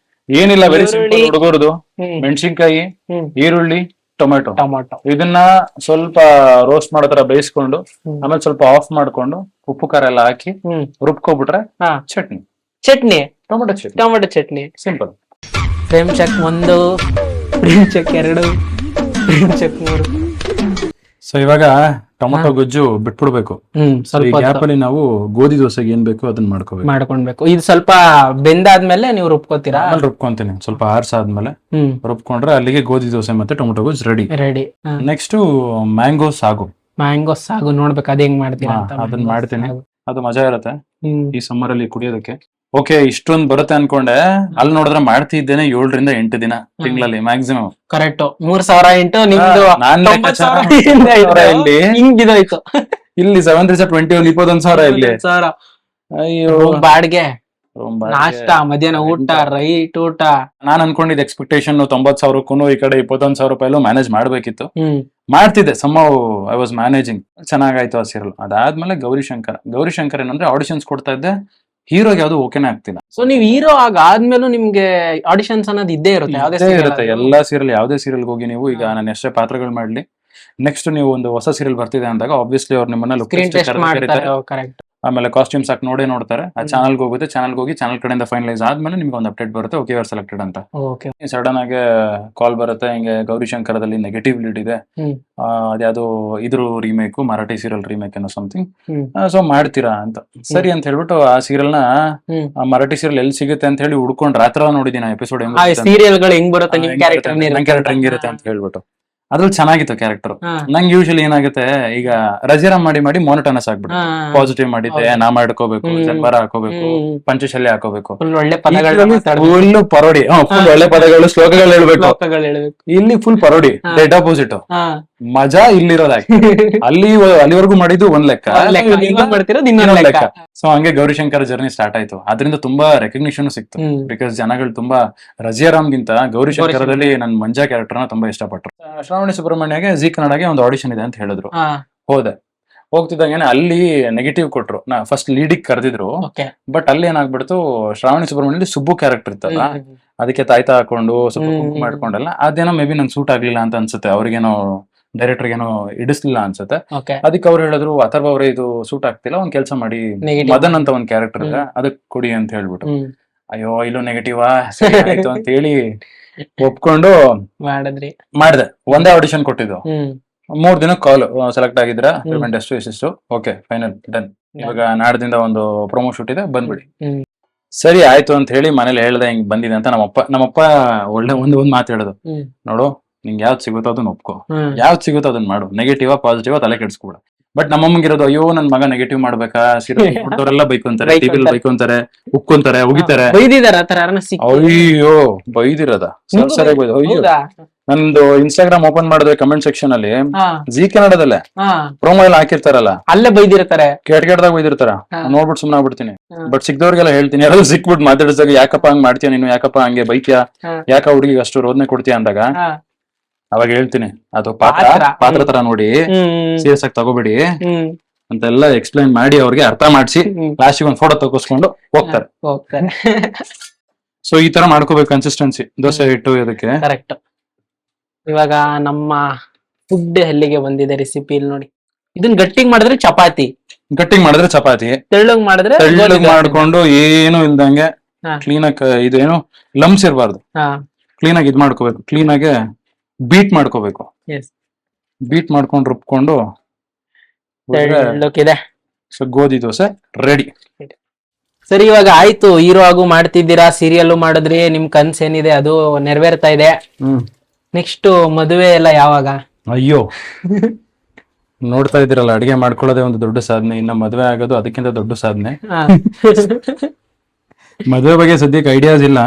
ಏನಿಲ್ಲ, ವೆರಿ ಸಿಂಪಲ್. ಹುಡುಗರದು ಮೆಣಸಿನ್ಕಾಯಿ, ಈರುಳ್ಳಿ, ಟೊಮೆಟೊ ಇದನ್ನ ಸ್ವಲ್ಪ ರೋಸ್ಟ್ ಮಾಡೋ ತರ ಬೇಯಿಸ್ಕೊಂಡು ಆಮೇಲೆ ಸ್ವಲ್ಪ ಆಫ್ ಮಾಡ್ಕೊಂಡು ಉಪ್ಪು ಖಾರ ಎಲ್ಲ ಹಾಕಿ ರುಬ್ಕೊಬಿಟ್ರೆ chutney tomato chutney simple. Frame check 1, frame check 2, frame check 3. So ಇವಾಗ ಟೊಮೆಟೊ ಗೊಜ್ಜು ಬಿಟ್ಬಿಡ್ಬೇಕು. ಸ್ವಲ್ಪ ಗ್ಯಾಪ್ ಅಲ್ಲಿ ನಾವು ಗೋಧಿ ದೋಸೆಗೆ ಏನ್ ಬೇಕು ಅದನ್ನ ಮಾಡ್ಕೋಬೇಕು. ಇದು ಸ್ವಲ್ಪ ಬೆಂದಾದ್ಮೇಲೆ ನೀವು ರುಬ್ಕೋತೀರಾ? ರುಬ್ಕೊಂತೀನಿ, ಸ್ವಲ್ಪ ಆರ್ಸಾದ್ಮೇಲೆ ರುಬ್ಕೊಂಡ್ರೆ ಅಲ್ಲಿಗೆ ಗೋಧಿ ದೋಸೆ ಮತ್ತೆ ಟೊಮೆಟೊ ಗೊಜ್ಜು ರೆಡಿ. ನೆಕ್ಸ್ಟ್ ಮ್ಯಾಂಗೋ ಸಾಗು ನೋಡ್ಬೇಕು ಅದ್ ಹೆಂಗ್ ಮಾಡ್ತೀರಾ? ಅದನ್ನ ಮಾಡ್ತೀನಿ, ಅದು ಮಜಾ ಇರುತ್ತೆ ಈ ಸಮ್ಮರ್ ಅಲ್ಲಿ ಕುಡಿಯೋದಕ್ಕೆ. ಓಕೆ, ಇಷ್ಟೊಂದು ಬರುತ್ತೆ ಅನ್ಕೊಂಡೆ, ಅಲ್ಲಿ ನೋಡಿದ್ರೆ ಮಾಡ್ತಿದ್ದೇನೆ 7 ರಿಂದ 8 ದಿನ ತಿಂಗಳಲ್ಲಿ ಮ್ಯಾಕ್ಸಿಮಮ್. ಕರೆಕ್ಟ್. 3008 ನಿಮ್ದು ಇಲ್ಲಿ 7 ರಿಂದ 20 21,000 ಇಲ್ಲಿ. ಅಯ್ಯೋ, ಬಾಡ್ಗೆ, ನಾಷ್ಟ, ಮಧ್ಯಾಹ್ನ ಊಟ, ರೈಟ್ ಊಟ. ನಾನ್ ಅನ್ಕೊಂಡಿದ್ದೆ ಎಕ್ಸ್ಪೆಕ್ಟೇಷನ್ 90,000ಕ್ಕೂ ಈ ಕಡೆ 21,000 ರೂಪಾಯಿ ಮ್ಯಾನೇಜ್ ಮಾಡ್ಬೇಕಿತ್ತು. ಮಾಡ್ತಿದ್ದೆ, ಐ ವಾಸ್ ಮ್ಯಾನೇಜಿಂಗ್. ಚೆನ್ನಾಗಾಯ್ತು ಆ ಸೀರಿಯಲ್. ಅದಾದ್ಮೇಲೆ ಗೌರಿಶಂಕರ್ ಏನಂದ್ರೆ ಆಡಿಷನ್ಸ್ ಕೊಡ್ತಾ ಇದ್ದೆ, ಹೀರೋಗೆ ಯಾವ್ದು ಓಕೆನೇ ಆಗ್ತಿಲ್ಲ. ಸೊ ನೀವು ಹೀರೋ ಆದ್ಮೇಲೂ ನಿಮ್ಗೆ ಆಡಿಷನ್ಸ್ ಅನ್ನೋದು ಇದ್ದೇ ಇರುತ್ತೆ. ಎಲ್ಲಾ ಸೀರಿಯಲ್, ಯಾವ್ದೇ ಸೀರಿಯಲ್ ಹೋಗಿ ನೀವು ಈಗ ನಾನು ಎಷ್ಟೇ ಪಾತ್ರಗಳು ಮಾಡ್ಲಿ, ನೆಕ್ಸ್ಟ್ ನೀವು ಒಂದು ಹೊಸ ಸೀರಿಯಲ್ ಬರ್ತಿದೆ ಅಂದಾಗ ಆಬ್ವಿಯಸ್ಲಿ ಅವ್ರು ನಿಮ್ಮನ್ನ ಆಮೇಲೆ ಕಾಸ್ಟ್ಯೂಮ್ಸ್ ಹಾಕಿ ನೋಡ್ತಾರೆ. ಆ ಚಾನಲ್ಗೆ ಹೋಗುತ್ತೆ, ಚಾನಲ್ಗೆ ಹೋಗಿ ಚಾನಲ್ ಕಡೆಯಿಂದ ಫೈನಲೈಸ್ ಆದ್ಮೇಲೆ ನಿಮ್ಗೆ ಒಂದು ಅಪ್ಡೇಟ್ ಬರುತ್ತೆ, ಓಕೆ ಯುವರ್ ಸೆಲೆಕ್ಟೆಡ್ ಅಂತ. ಸಡನ್ ಆಗಿ ಕಾಲ್ ಬರುತ್ತೆ, ಹಿಂಗೆ ಗೌರಿಶಂಕರದಲ್ಲಿ ನೆಗೆಟಿವ್ ಲೀಡ್ ಇದೆ, ಅದ್ಯಾವುದೋ ಇದ್ರ ರೀಮೇಕ್, ಮರಾಠಿ ಸೀರಿಯಲ್ ರೀಮೇಕ್ ಅನ್ನೋ ಸಮಥಿಂಗ್, ಸೊ ಮಾಡ್ತೀರಾ ಅಂತ. ಸರಿ ಅಂತ ಹೇಳ್ಬಿಟ್ಟು ಆ ಸೀರಿಯಲ್ ನ ಮರಾಠಿ ಸೀರಿಯಲ್ ಎಲ್ಲಿ ಸಿಗುತ್ತೆ ಅಂತ ಹೇಳಿ ಹುಡ್ಕೊಂಡು ರಾತ್ರಿ ನೋಡಿದೀನಿ ಎಪಿಸೋಡ್ ಕ್ಯಾರೆಕ್ಟರ್ ಹೆಂಗಿರುತ್ತೆ ಅಂತ ಹೇಳ್ಬಿಟ್ಟು. ಅದ್ರಲ್ಲಿ ಚೆನ್ನಾಗಿತ್ತು ಕ್ಯಾರೆಕ್ಟರ್. ನಂಗೆ ಯೂಶಲಿ ಏನಾಗುತ್ತೆ, ಈಗ ರಜಾರಾಮ್ ಮಾಡಿ ಮೋನೋಟನಸ್ ಆಗ್ಬಿಟ್ಟು ಪಾಸಿಟಿವ್ ಮಾಡಿದ್ದೆ, ನಾ ಮಾಡ್ಕೋಬೇಕು, ಜನ್ಬಾರ ಹಾಕೋಬೇಕು, ಪಂಚಶಲ್ಯ ಹಾಕೋಬೇಕು, ಒಳ್ಳೆ ಪರೋಡಿ, ಫುಲ್ ಒಳ್ಳೆ ಪದಗಳು, ಶ್ಲೋಕಗಳು ಹೇಳ್ಬೇಕು. ಇಲ್ಲಿ ಫುಲ್ ಪರೋಡಿ, ಡೆಡ್ ಆಪೋಸಿಟ್. ಮಜಾ ಇಲ್ಲಿರೋದ ಅಲ್ಲಿವರೆಗೂ ಮಾಡಿದ್ದು ಒಂದ್ ಲೆಕ್ಕ. ಸೊ ಹಂಗೆ ಗೌರಿಶಂಕರ್ ಜರ್ನಿ ಸ್ಟಾರ್ಟ್ ಆಯ್ತು. ಅದರಿಂದ ತುಂಬಾ ರೆಕಗ್ನಿಷನ್ ಸಿಕ್ತು, ಬಿಕಾಸ್ ಜನಗಳು ತುಂಬಾ ರಜಿಯಾರಾಮ್ಗಿಂತ ಗೌರಿಶಂಕರದಲ್ಲಿ ನನ್ ಮಂಜಾ ಕ್ಯಾರೆಕ್ಟರ್ ನ ತುಂಬಾ ಇಷ್ಟಪಟ್ರು. ಶ್ರಾವಣಿ ಸುಬ್ರಹ್ಮಣ್ಯಗೆ ಜಿ ಕನ್ನಡಗೆ ಒಂದು ಆಡಿಷನ್ ಇದೆ ಅಂತ ಹೇಳಿದ್ರು. ಹೋಗ್ತಿದ್ದಂಗೆ ಅಲ್ಲಿ ನೆಗೆಟಿವ್ ಕೊಟ್ರು. ಫಸ್ಟ್ ಲೀಡಿಗೆ ಕರೆದಿದ್ರು, ಬಟ್ ಅಲ್ಲಿ ಏನಾಗ್ಬಿಡ್ತು, ಶ್ರಾವಣಿ ಸುಬ್ರಹ್ಮಣ್ಯಲ್ಲಿ ಸುಬ್ಬು ಕ್ಯಾರೆಕ್ಟರ್ ಇತ್ತಲ್ಲ, ಅದಕ್ಕೆ ತಾಯ್ತಾ ಹಾಕೊಂಡು ಸ್ವಲ್ಪ ಕುಕ್ ಮಾಡ್ಕೊಂಡಲ್ಲ, ಅದೇನೋ ಮೇ ಬಿ ನಂಗೆ ಸೂಟ್ ಆಗ್ಲಿಲ್ಲ ಅಂತ ಅನ್ಸುತ್ತೆ. ಅವ್ರಿಗೇನೋ ಡೈರೆಕ್ಟರ್ಗೇನೋ ಇಡಿಸ್ಲಿಲ್ಲ ಅನ್ಸುತ್ತೆ. ಅದಕ್ಕೆ ಅವ್ರು ಹೇಳಿದ್ರು, ಅಥರ್ವ ಅವರೇ ಇದು ಸೂಟ್ ಆಗ್ತಿಲ್ಲ, ಒಂದ್ ಕೆಲಸ ಮಾಡಿ, ಮದನ್ ಅಂತ ಒಂದ್ ಕ್ಯಾರೆಕ್ಟರ್ ಇದೆ, ಅದಕ್ ಕೊಡಿ ಅಂತ ಹೇಳ್ಬಿಟ್ಟು. ಅಯ್ಯೋ ಇಲ್ಲೂ ನೆಗೆಟಿವಾ, ಸರಿ ಆಯ್ತು ಅಂತ ಹೇಳಿ ಒಪ್ಕೊಂಡು ಮಾಡಿದೆ. ಒಂದೇ ಆಡಿಷನ್ ಕೊಟ್ಟಿದ್ದು, 3 ದಿನ ಕಾಲ್, ಸೆಲೆಕ್ಟ್ ಆಗಿದ್ರ, ಪೇಮೆಂಟ್ ಎಷ್ಟು, ಓಕೆ ಫೈನಲ್ ಡನ್, ಇವಾಗ ನಾಡ್ದಿಂದ ಒಂದು ಪ್ರೊಮೋ ಶೂಟ್ ಇದೆ, ಬಂದ್ಬಿಡಿ. ಸರಿ ಆಯ್ತು ಅಂತ ಹೇಳಿ ಮನೇಲಿ ಹೇಳ್ದೆ ಹಿಂಗ್ ಬಂದಿದೆ ಅಂತ. ನಮ್ಮಪ್ಪ ಒಳ್ಳೆ ಒಂದ್ ಮಾತು ಹೇಳೋದು, ನೋಡು ನಿಂಗೆ ಯಾವ್ದು ಸಿಗುತ್ತೋ ಅದನ್ನ ಒಪ್ಕೋ, ಯಾವ್ದು ಸಿಗುತ್ತೋ ಅದನ್ನ ಮಾಡು, ನೆಗೆಟಿವ್ ಪಾಸಿಟಿವ್ ತಲೆ ಕೆಡ್ಸ್ಕೊಬೇಡ. ಬಟ್ ನಮ್ಮಮ್ಮಗಿರೋದು, ಅಯ್ಯೋ ನನ್ ಮಗ ನೆಗೆಟಿವ್ ಮಾಡ್ಬೇಕಾ, ಸೀರಿಯಲ್ ಬೈಕೊಂತಾರೆ, ಟಿವಿಲ್ ಬೈಕೊಂತಾರೆ, ಉಕ್ಕೊಂತಾರೆ, ಉಗಿತಾರೆ. ಅಯ್ಯೋ ಬೈದಿರದ ಸರಿ ಬೈದು. ಅಯ್ಯೋ ನಂದು ಇನ್ಸ್ಟಾಗ್ರಾಮ್ ಓಪನ್ ಮಾಡಿದ್ರೆ ಕಮೆಂಟ್ ಸೆಕ್ಷನ್ ಅಲ್ಲಿ ಜಿ ಕನ್ನಡದಲ್ಲೇ ಪ್ರೋಮೋ ಎಲ್ಲ ಹಾಕಿರ್ತಾರಲ್ಲ, ಅಲ್ಲೇ ಬೈದಿರ್ತಾರೆ, ಕೆಟ್ಟದಾಗ ಬೈದಿರ್ತಾರ. ನೋಡ್ಬಿಟ್ಟು ಸುಮ್ನೆ ಆಗ್ಬಿಡ್ತೀನಿ. ಬಟ್ ಸಿಕ್ದವ್ರಿಗೆಲ್ಲ ಹೇಳ್ತೀನಿ, ಯಾರು ಸಿಕ್ಬಿಟ್ಟು ಮಾತಾಡಿದಾಗ ಯಾಕಪ್ಪ ಹಂಗ್ ಮಾಡ್ತೀಯ ನೀನು, ಯಾಕಪ್ಪ ಹಂಗೆ ಬೈಕ್ಯಾ, ಯಾಕ ಹುಡುಗಿಗೆ ಅಷ್ಟು ರೋದನೆ ಕೊಡ್ತೀಯ ಅಂದಾಗ ಅವಾಗ ಹೇಳ್ತೀನಿ, ಅದು ಪಾತ್ರ ತರ ನೋಡಿ, ಸೀರಿಯಸ್ ಆಗಿ ತಗೋಬೇಡಿ ಅಂತೆಲ್ಲ ಎಕ್ಸ್ಪ್ಲೈನ್ ಮಾಡಿ ಅವ್ರಿಗೆ ಅರ್ಥ ಮಾಡಿಸಿ ಲಾಸ್ಟಿಗೆ ಒಂದ್ ಫೋಟೋ ತಗೋಸ್ಕೊಂಡು ಹೋಗ್ತಾರೆ. ಸೊ ಈ ತರ ಮಾಡ್ಕೋಬೇಕು ಕನ್ಸಿಸ್ಟೆನ್ಸಿ ದೋಸೆ ಹಿಟ್ಟು ಇದಕ್ಕೆ. ಕರೆಕ್ಟ್. ಇವಾಗ ನಮ್ಮ ಫುಡ್ ಎಲ್ಲಿಗೆ ಬಂದಿದೆ ರೆಸಿಪಿ ಇಲ್ಲಿ ನೋಡಿ. ಇದನ್ನ ಗಟ್ಟಿಗೆ ಮಾಡಿದ್ರೆ ಚಪಾತಿ, ತೆಳ್ಳಗ್ ಮಾಡಿದ್ರೆ ಮಾಡ್ಕೊಂಡು ಏನು ಇಲ್ದಂಗೆ ಕ್ಲೀನ್ ಆಗಿ, ಇದೇನು ಲಮ್ಸ್ ಇರಬಾರ್ದು, ಕ್ಲೀನ್ ಆಗಿ ಇದ್ ಮಾಡ್ಕೋಬೇಕು, ಕ್ಲೀನ್ ಆಗಿ ಬೀಟ್ ಮಾಡ್ಕೋಬೇಕು. ಬೀಟ್ ಮಾಡ್ಕೊಂಡು ರುಬ್ಕೊಂಡು ಸೊ ಗೋಧಿ ದೋಸೆ ರೆಡಿ. ಸರಿ, ಇವಾಗ ಆಯ್ತು, ಹೀರೋ ಆಗು ಮಾಡ್ತಿದ್ದೀರಾ, ಸೀರಿಯಲ್ ಮಾಡಿದ್ರಿ, ನಿಮ್ ಕನ್ಸ್ ಏನಿದೆ ಅದು ನೆರವೇರ್ತಾ ಇದೆ. ನೆಕ್ಸ್ಟ್ ಮದುವೆ ಎಲ್ಲ ಯಾವಾಗ? ಅಯ್ಯೋ ನೋಡ್ತಾ ಇದ್ದೀರಲ್ಲ, ಅಡಿಗೆ ಮಾಡ್ಕೊಳ್ಳೋದೇ ಒಂದು ದೊಡ್ಡ ಸಾಧನೆ, ಇನ್ನ ಮದುವೆ ಆಗೋದು ಅದಕ್ಕಿಂತ ದೊಡ್ಡ ಸಾಧನೆ. ಮದುವೆ ಬಗ್ಗೆ ಸದ್ಯಕ್ಕೆ ಐಡಿಯಾಸ್ ಇಲ್ಲ.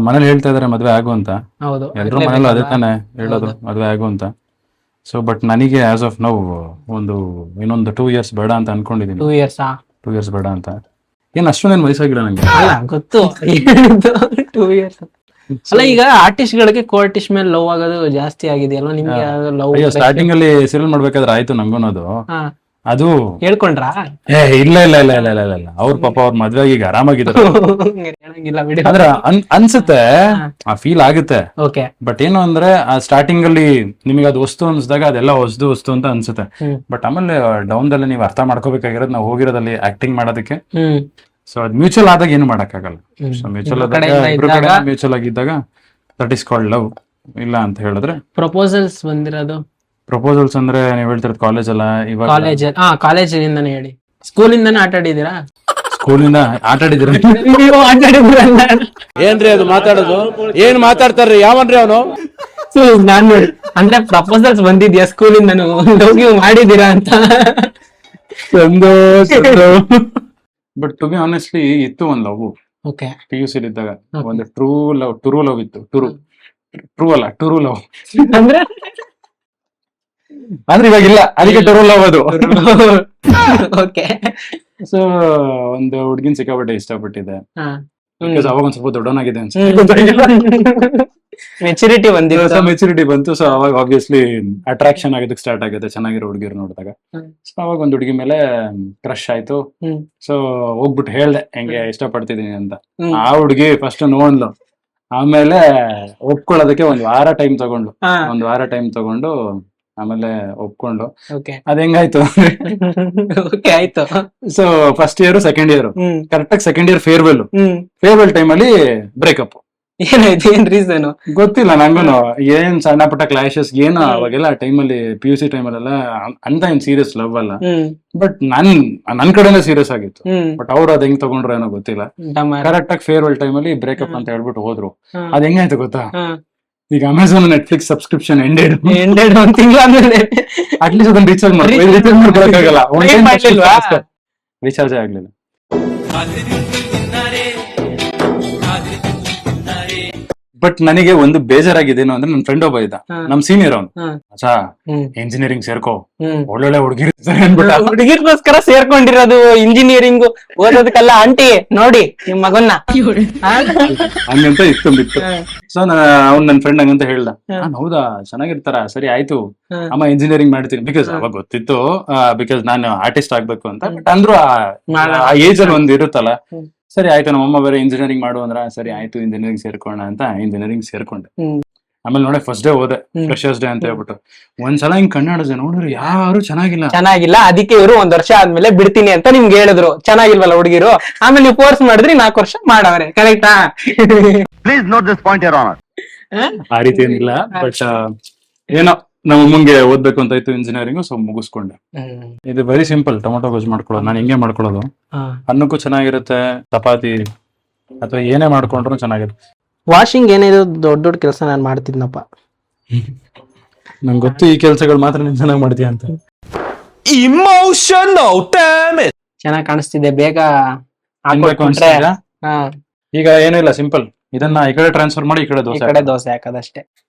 ಮನೇಲಿ ಹೇಳ್ತಾ ಇದಾರೆ ಮದ್ವೆ ಆಗು ಅಂತ. ಎಲ್ರು ಮನೇಲಿ ಅದೇ ತಾನೆ ಹೇಳೋದು, ಮದ್ವೆ ಆಗು ಅಂತ. ಸೊ ಬಟ್ ನನಗೆ ಆಸ್ ಆಫ್ ನೌ ಇನ್ನೊಂದು 2 years ಬೇಡ ಅಂತ ಅನ್ಕೊಂಡಿದೀನಿ. 2 years 2 years ಬೇಡ ಅಂತ. ಏನ್ ಅಷ್ಟೊಂದೇನು ವಯಸ್ಸಾಗಿಲ್ಲ ನಂಗೆ. ಅಲ್ಲ ಗೊತ್ತು 2 years ಅಲ್ಲ. ಈಗ ಆರ್ಟಿಸ್ಟ್ ಗಳಿಗೆ ಕೋ ಆರ್ಟಿಸ್ಟ್ ಮೇಲೆ ಲವ್ ಆಗೋದು ಜಾಸ್ತಿ ಆಗಿದೆಯಲ್ಲ ನಿಮ್ಗೆ ಲವ್? ಸ್ಟಾರ್ಟಿಂಗ್ ಅಲ್ಲಿ ಸೀರಿಯಲ್ ಮಾಡ್ಬೇಕಾದ್ರೆ ಆಯ್ತು ನಂಗೂನದು. ಅದು ಹೇಳ್ಕೊಂಡ್ರಾ? ಇಲ್ಲ ಅವ್ರ ಪಾಪ ಅವ್ರ ಮದ್ವೆಗೆ ಈಗ ಆರಾಮಾಗಿದ್ದಾರೆ. ಆದ್ರೆ ಅನ್ಸುತ್ತೆ, ಆ ಫೀಲ್ ಆಗುತ್ತೆ. ಬಟ್ ಏನು ಅಂದ್ರೆ ಆ ಸ್ಟಾರ್ಟಿಂಗ್ ಅಲ್ಲಿ ನಿಮಗೆ ಅದು ವಸ್ತು ಅನ್ಸಿದಾಗ ಅದೆಲ್ಲ ವಸ್ತು ಅಂತ ಅನ್ಸುತ್ತೆ. ಬಟ್ ಆಮೇಲೆ ಡೌನ್ ದಲ್ಲಿ ನೀವು ಅರ್ಥ ಮಾಡ್ಕೋಬೇಕಾಗಿರೋದು ನಾವು ಹೋಗಿರೋದಲ್ಲಿ ಆಕ್ಟಿಂಗ್ ಮಾಡೋದಕ್ಕೆ. ಸೊ ಅದ್ ಮ್ಯೂಚುವಲ್ ಆದಾಗ ಏನು ಮಾಡಕ್ಕಾಗಲ್ಲ. ಸೊ ಮ್ಯೂಚುವಲ್ ಆಗಿದ್ದಾಗ ದಟ್ ಇಸ್ ಕಾಲ್ಡ್ ಲವ್. ಇಲ್ಲ ಅಂತ ಹೇಳಿದ್ರೆ ಪ್ರಪೋಸಲ್ಸ್ ಬಂದಿರೋದು. ಪ್ರಪೋಸಲ್ಸ್ ಅಂದ್ರೆ ನೀವ್ ಹೇಳ್ತಿರೋದು ಕಾಲೇಜ್ ಅಲ್ಲ? ಇವಾಗ ಕಾಲೇಜಿಂದಾನೇ ಹೇಳಿ. ಸ್ಕೂಲಿಂದಾನೇ ಆಟ ಆಡಿದೀರಾ? ಸ್ಕೂಲಿಂದ ಆಟ ಆಡಿದಿರ? ಏನ್ರಿ ಅದು ಮಾತಾಡೋದು? ಏನ್ ಮಾತಾಡ್ತಾರ್ರಿ? ಯಾವನ್ರಿ ಅವನು? ನಾನ್ ನೋಡಿ ಅಂದ್ರೆ ಪ್ರಪೋಸಲ್ಸ್ ಬಂದಿದ್ಯಾ ಸ್ಕೂಲಿಂದನು ಹೋಗಿ ಮಾಡಿದೀರಾ ಅಂತ. ಬಟ್ ಟು ಬಿ ಆನೆಸ್ಟ್ಲಿ ಇತ್ತು ಒಂದ್ ಲವ್. PUC ಇದ್ದಾಗ ಒಂದು ಟ್ರೂ ಲವ್ ಇತ್ತು. ಟ್ರೂ ಲವ್ ಅಂದ್ರೆ ಇವಾಗ ಇಲ್ಲ, ಅದಕ್ಕೆ ಟ್ರೂ ಲವ್ ಅದು. ಸೊ ಒಂದು ಹುಡ್ಗಿನ್ ಸಿಕ್ಕಾಪಟ್ಟೆ ಇಷ್ಟಪಟ್ಟಿದೆ. ಅವಾಗ ಒಂದ್ ಸ್ವಲ್ಪ ದೊಡ್ಡವನಾಗಿದೆ ಮೆಚುರಿಟಿ ಬಂತು. ಸೊ ಅವಾಗ ಆಬ್ವಿಯಸ್ಲಿ ಅಟ್ರಾಕ್ಷನ್ ಆಗೋದಕ್ಕೆ ಸ್ಟಾರ್ಟ್ ಆಗುತ್ತೆ ಚೆನ್ನಾಗಿರೋ ಹುಡುಗಿರು ನೋಡಿದಾಗ. ಸೊ ಅವಾಗ ಒಂದ್ ಹುಡುಗಿ ಮೇಲೆ ಕ್ರಶ್ ಆಯ್ತು. ಸೊ ಹೋಗ್ಬಿಟ್ಟು ಹೇಳ್ದೆ ಹೆಂಗೆ ಇಷ್ಟಪಡ್ತಿದೀನಿ ಅಂತ. ಆ ಹುಡುಗಿ ಫಸ್ಟ್ ನೋಡ್ಲು, ಆಮೇಲೆ ಒಪ್ಕೊಳ್ಳೋದಕ್ಕೆ ಒಂದ್ ವಾರ ಟೈಮ್ ತಗೊಂಡು ಆಮೇಲೆ ಒಪ್ಕೊಂಡು ಅದ್ ಹೆಂಗಾಯ್ತು ಆಯ್ತು. So first year second year correct ಆಗಿ ಸೆಕೆಂಡ್ ಇಯರ್ ಫೇರ್ವೆಲ್ ಟೈಮ್ ಅಲ್ಲಿ ಬ್ರೇಕಪ್. ಏನಾಯ್ತು? ಏನ್ ರೀಸನ್ ಗೊತ್ತಿಲ್ಲ ನಂಗೂನು. ಏನ್ ಸಣ್ಣ ಪುಟ್ಟ ಕ್ಲಾಶಸ್ ಏನು ಅವಾಗೆಲ್ಲ ಟೈಮಲ್ಲಿ PUC ಟೈಮಲ್ಲೆಲ್ಲ ಅಂತ ಏನ್ ಸೀರಿಯಸ್ ಲವ್ ಅಲ್ಲ. ಬಟ್ ನನ್ ಕಡೆನೇ ಸೀರಿಯಸ್ ಆಗಿತ್ತು. ಬಟ್ ಅವ್ರು ಅದ್ ಹೆಂಗ್ ತಗೊಂಡ್ರು ಏನೋ ಗೊತ್ತಿಲ್ಲ. ಕರೆಕ್ಟ್ ಆಗಿ ಫೇರ್ವೆಲ್ ಟೈಮ್ ಅಲ್ಲಿ ಬ್ರೇಕಪ್ ಅಂತ ಹೇಳ್ಬಿಟ್ಟು ಹೋದ್ರು. ಅದ್ ಹೆಂಗಾಯ್ತು ಗೊತ್ತಾ? ಈಗ ಅಮೆಝಾನ್ ನೆಟ್ಫ್ಲಿಕ್ಸ್ ಸಬ್ಸ್ಕ್ರಿಪ್ಷನ್ ಎಂಡೆಡ್ ಒಂದ್ ತಿಂಗಳಾದ್ಮೇಲೆ ಅಟ್ಲೀಸ್ಟ್ ಅದನ್ನ ರೀಚಾರ್ಜ್ ಮಾಡ್ಕೊಳಕ್ಕಾಗಲ್ಲ. ರೀಚಾರ್ಜ್ ಆಗ್ಲಿಲ್ಲ. ಬಟ್ ನನಗೆ ಒಂದು ಬೇಜಾರಾಗಿದ್ದೇನು ಅಂದ್ರೆ ನನ್ನ ಫ್ರೆಂಡ್ ಒಬ್ಬ ಇದ್ದ, ನಮ್ ಸೀನಿಯರ್ ಅವನು. ಇಂಜಿನಿಯರಿಂಗ್ ಸೇರ್ಕೋ, ಒಳ್ಳೊಳ್ಳೆ ಹುಡುಗಿರ್ಗೋಸ್ಕರ ಸೇರ್ಕೊಂಡಿರೋದು ಇಂಜಿನಿಯರಿಂಗ್ ಓದೋದಕ್ಕಲ್ಲ ಆಂಟಿ ನೋಡಿ ನಿಮ್ ಮಗನ್ನ ಹಂಗಂತ ಇತ್ತು. ಸೊ ಅವ್ನ್ ನನ್ ಫ್ರೆಂಡ್ ಹಂಗಂತ ಹೇಳ್ದ, ಹೌದಾ ಚೆನ್ನಾಗಿರ್ತಾರ, ಸರಿ ಆಯ್ತು ಅಮ್ಮ ಇಂಜಿನಿಯರಿಂಗ್ ಮಾಡ್ತೀನಿ. ಬಿಕಾಸ್ ಅವಾಗ ಗೊತ್ತಿತ್ತು ಬಿಕಾಸ್ ನಾನು ಆರ್ಟಿಸ್ಟ್ ಆಗ್ಬೇಕು ಅಂತ. ಬಟ್ ಅಂದ್ರು ಆ ಏಜ್ ಅಲ್ಲಿ ಒಂದ್ ಇರುತ್ತಲ್ಲ. ಸರಿ ಆಯ್ತು, ನಮ್ಮಮ್ಮ ಬೇರೆ ಇಂಜಿನಿಯರಿಂಗ್ ಮಾಡು ಅಂದ್ರ, ಸರಿ ಆಯ್ತು ಇಂಜಿನಿಯರಿಂಗ್ ಸೇರ್ಕೋಣ ಅಂತ ಇಂಜಿನಿಯರಿಂಗ್ ಸೇರ್ಕೊಂಡೆ. ಆಮೇಲೆ ನೋಡಿ ಫಸ್ಟ್ ಡೇ ಹೋದೆ, ಫ್ರೆಶರ್ಸ್ ಡೇ ಅಂತ ಹೇಳ್ಬಿಟ್ಟು. ಒಂದ್ಸಲ ಹಿಂಗ್ ಕಣ್ಣಾಡಿದೆ, ನೋಡಿದ್ರು ಯಾರು ಚೆನ್ನಾಗಿಲ್ಲ. ಅದಕ್ಕೆ ಇವರು 1 ವರ್ಷ ಆದ್ಮೇಲೆ ಬಿಡ್ತೀನಿ ಅಂತ ನಿಮ್ಗೆ ಹೇಳಿದ್ರು. ಚೆನ್ನಾಗಿಲ್ವಲ್ಲ ಹುಡುಗಿರು, ಆಮೇಲೆ ನೀವು ಫೋರ್ಸ್ ಮಾಡಿದ್ರಿ 4 ವರ್ಷ ಮಾಡವ್ರೆ. ಕರೆಕ್ಟಾ? Please note this point your honour. ಆ ರೀತಿ ಏನಿಲ್ಲ. ಬಟ್ ಏನೋ ನಮ್ಮ ಮುಂಗೆ ಓದ್ಬೇಕು ಅಂತ ಇತ್ತು ಇಂಜಿನಿಯರಿಂಗ್. ಸೊ ಮುಗಿಸ್ಕೊಂಡೆ. ಇದು ವೆರಿ ಸಿಂಪಲ್, ಟೊಮೊಟೊ ಗೊಜ್ಜು ಮಾಡ್ಕೊಳ್ಳೋದು. ನಾನು ಹಿಂಗೆ ಮಾಡ್ಕೊಳ್ಳೋದು. ಅನ್ನಕ್ಕೂ ಚೆನ್ನಾಗಿರುತ್ತೆ, ಚಪಾತಿ ಅಥವಾ ಏನೇ ಮಾಡ್ಕೊಂಡ್ರು ಚೆನ್ನಾಗಿರುತ್ತೆ. ವಾಷಿಂಗ್ ಏನಿದೆ ದೊಡ್ಡ ಕೆಲಸ ನಾನು ಮಾಡ್ತಿದ್ನಪ್ಪ. ನಂಗೆ ಗೊತ್ತು ಈ ಕೆಲಸಗಳು ಮಾತ್ರ ನೀನ್ ಚೆನ್ನಾಗಿ ಮಾಡ್ತೀಯ ಅಂತ. Emotional damage. ಚೆನ್ನಾಗಿ ಕಾಣಿಸ್ತಿದೆ, ಬೇಗ ಈಗ ಏನೂ ಇಲ್ಲ, ಸಿಂಪಲ್. ಇದನ್ನ ಈ ಕಡೆ ಟ್ರಾನ್ಸ್ಫರ್ ಮಾಡಿ ಈ ಕಡೆ ದೋಸೆ ಹಾಕೋದಷ್ಟೇ.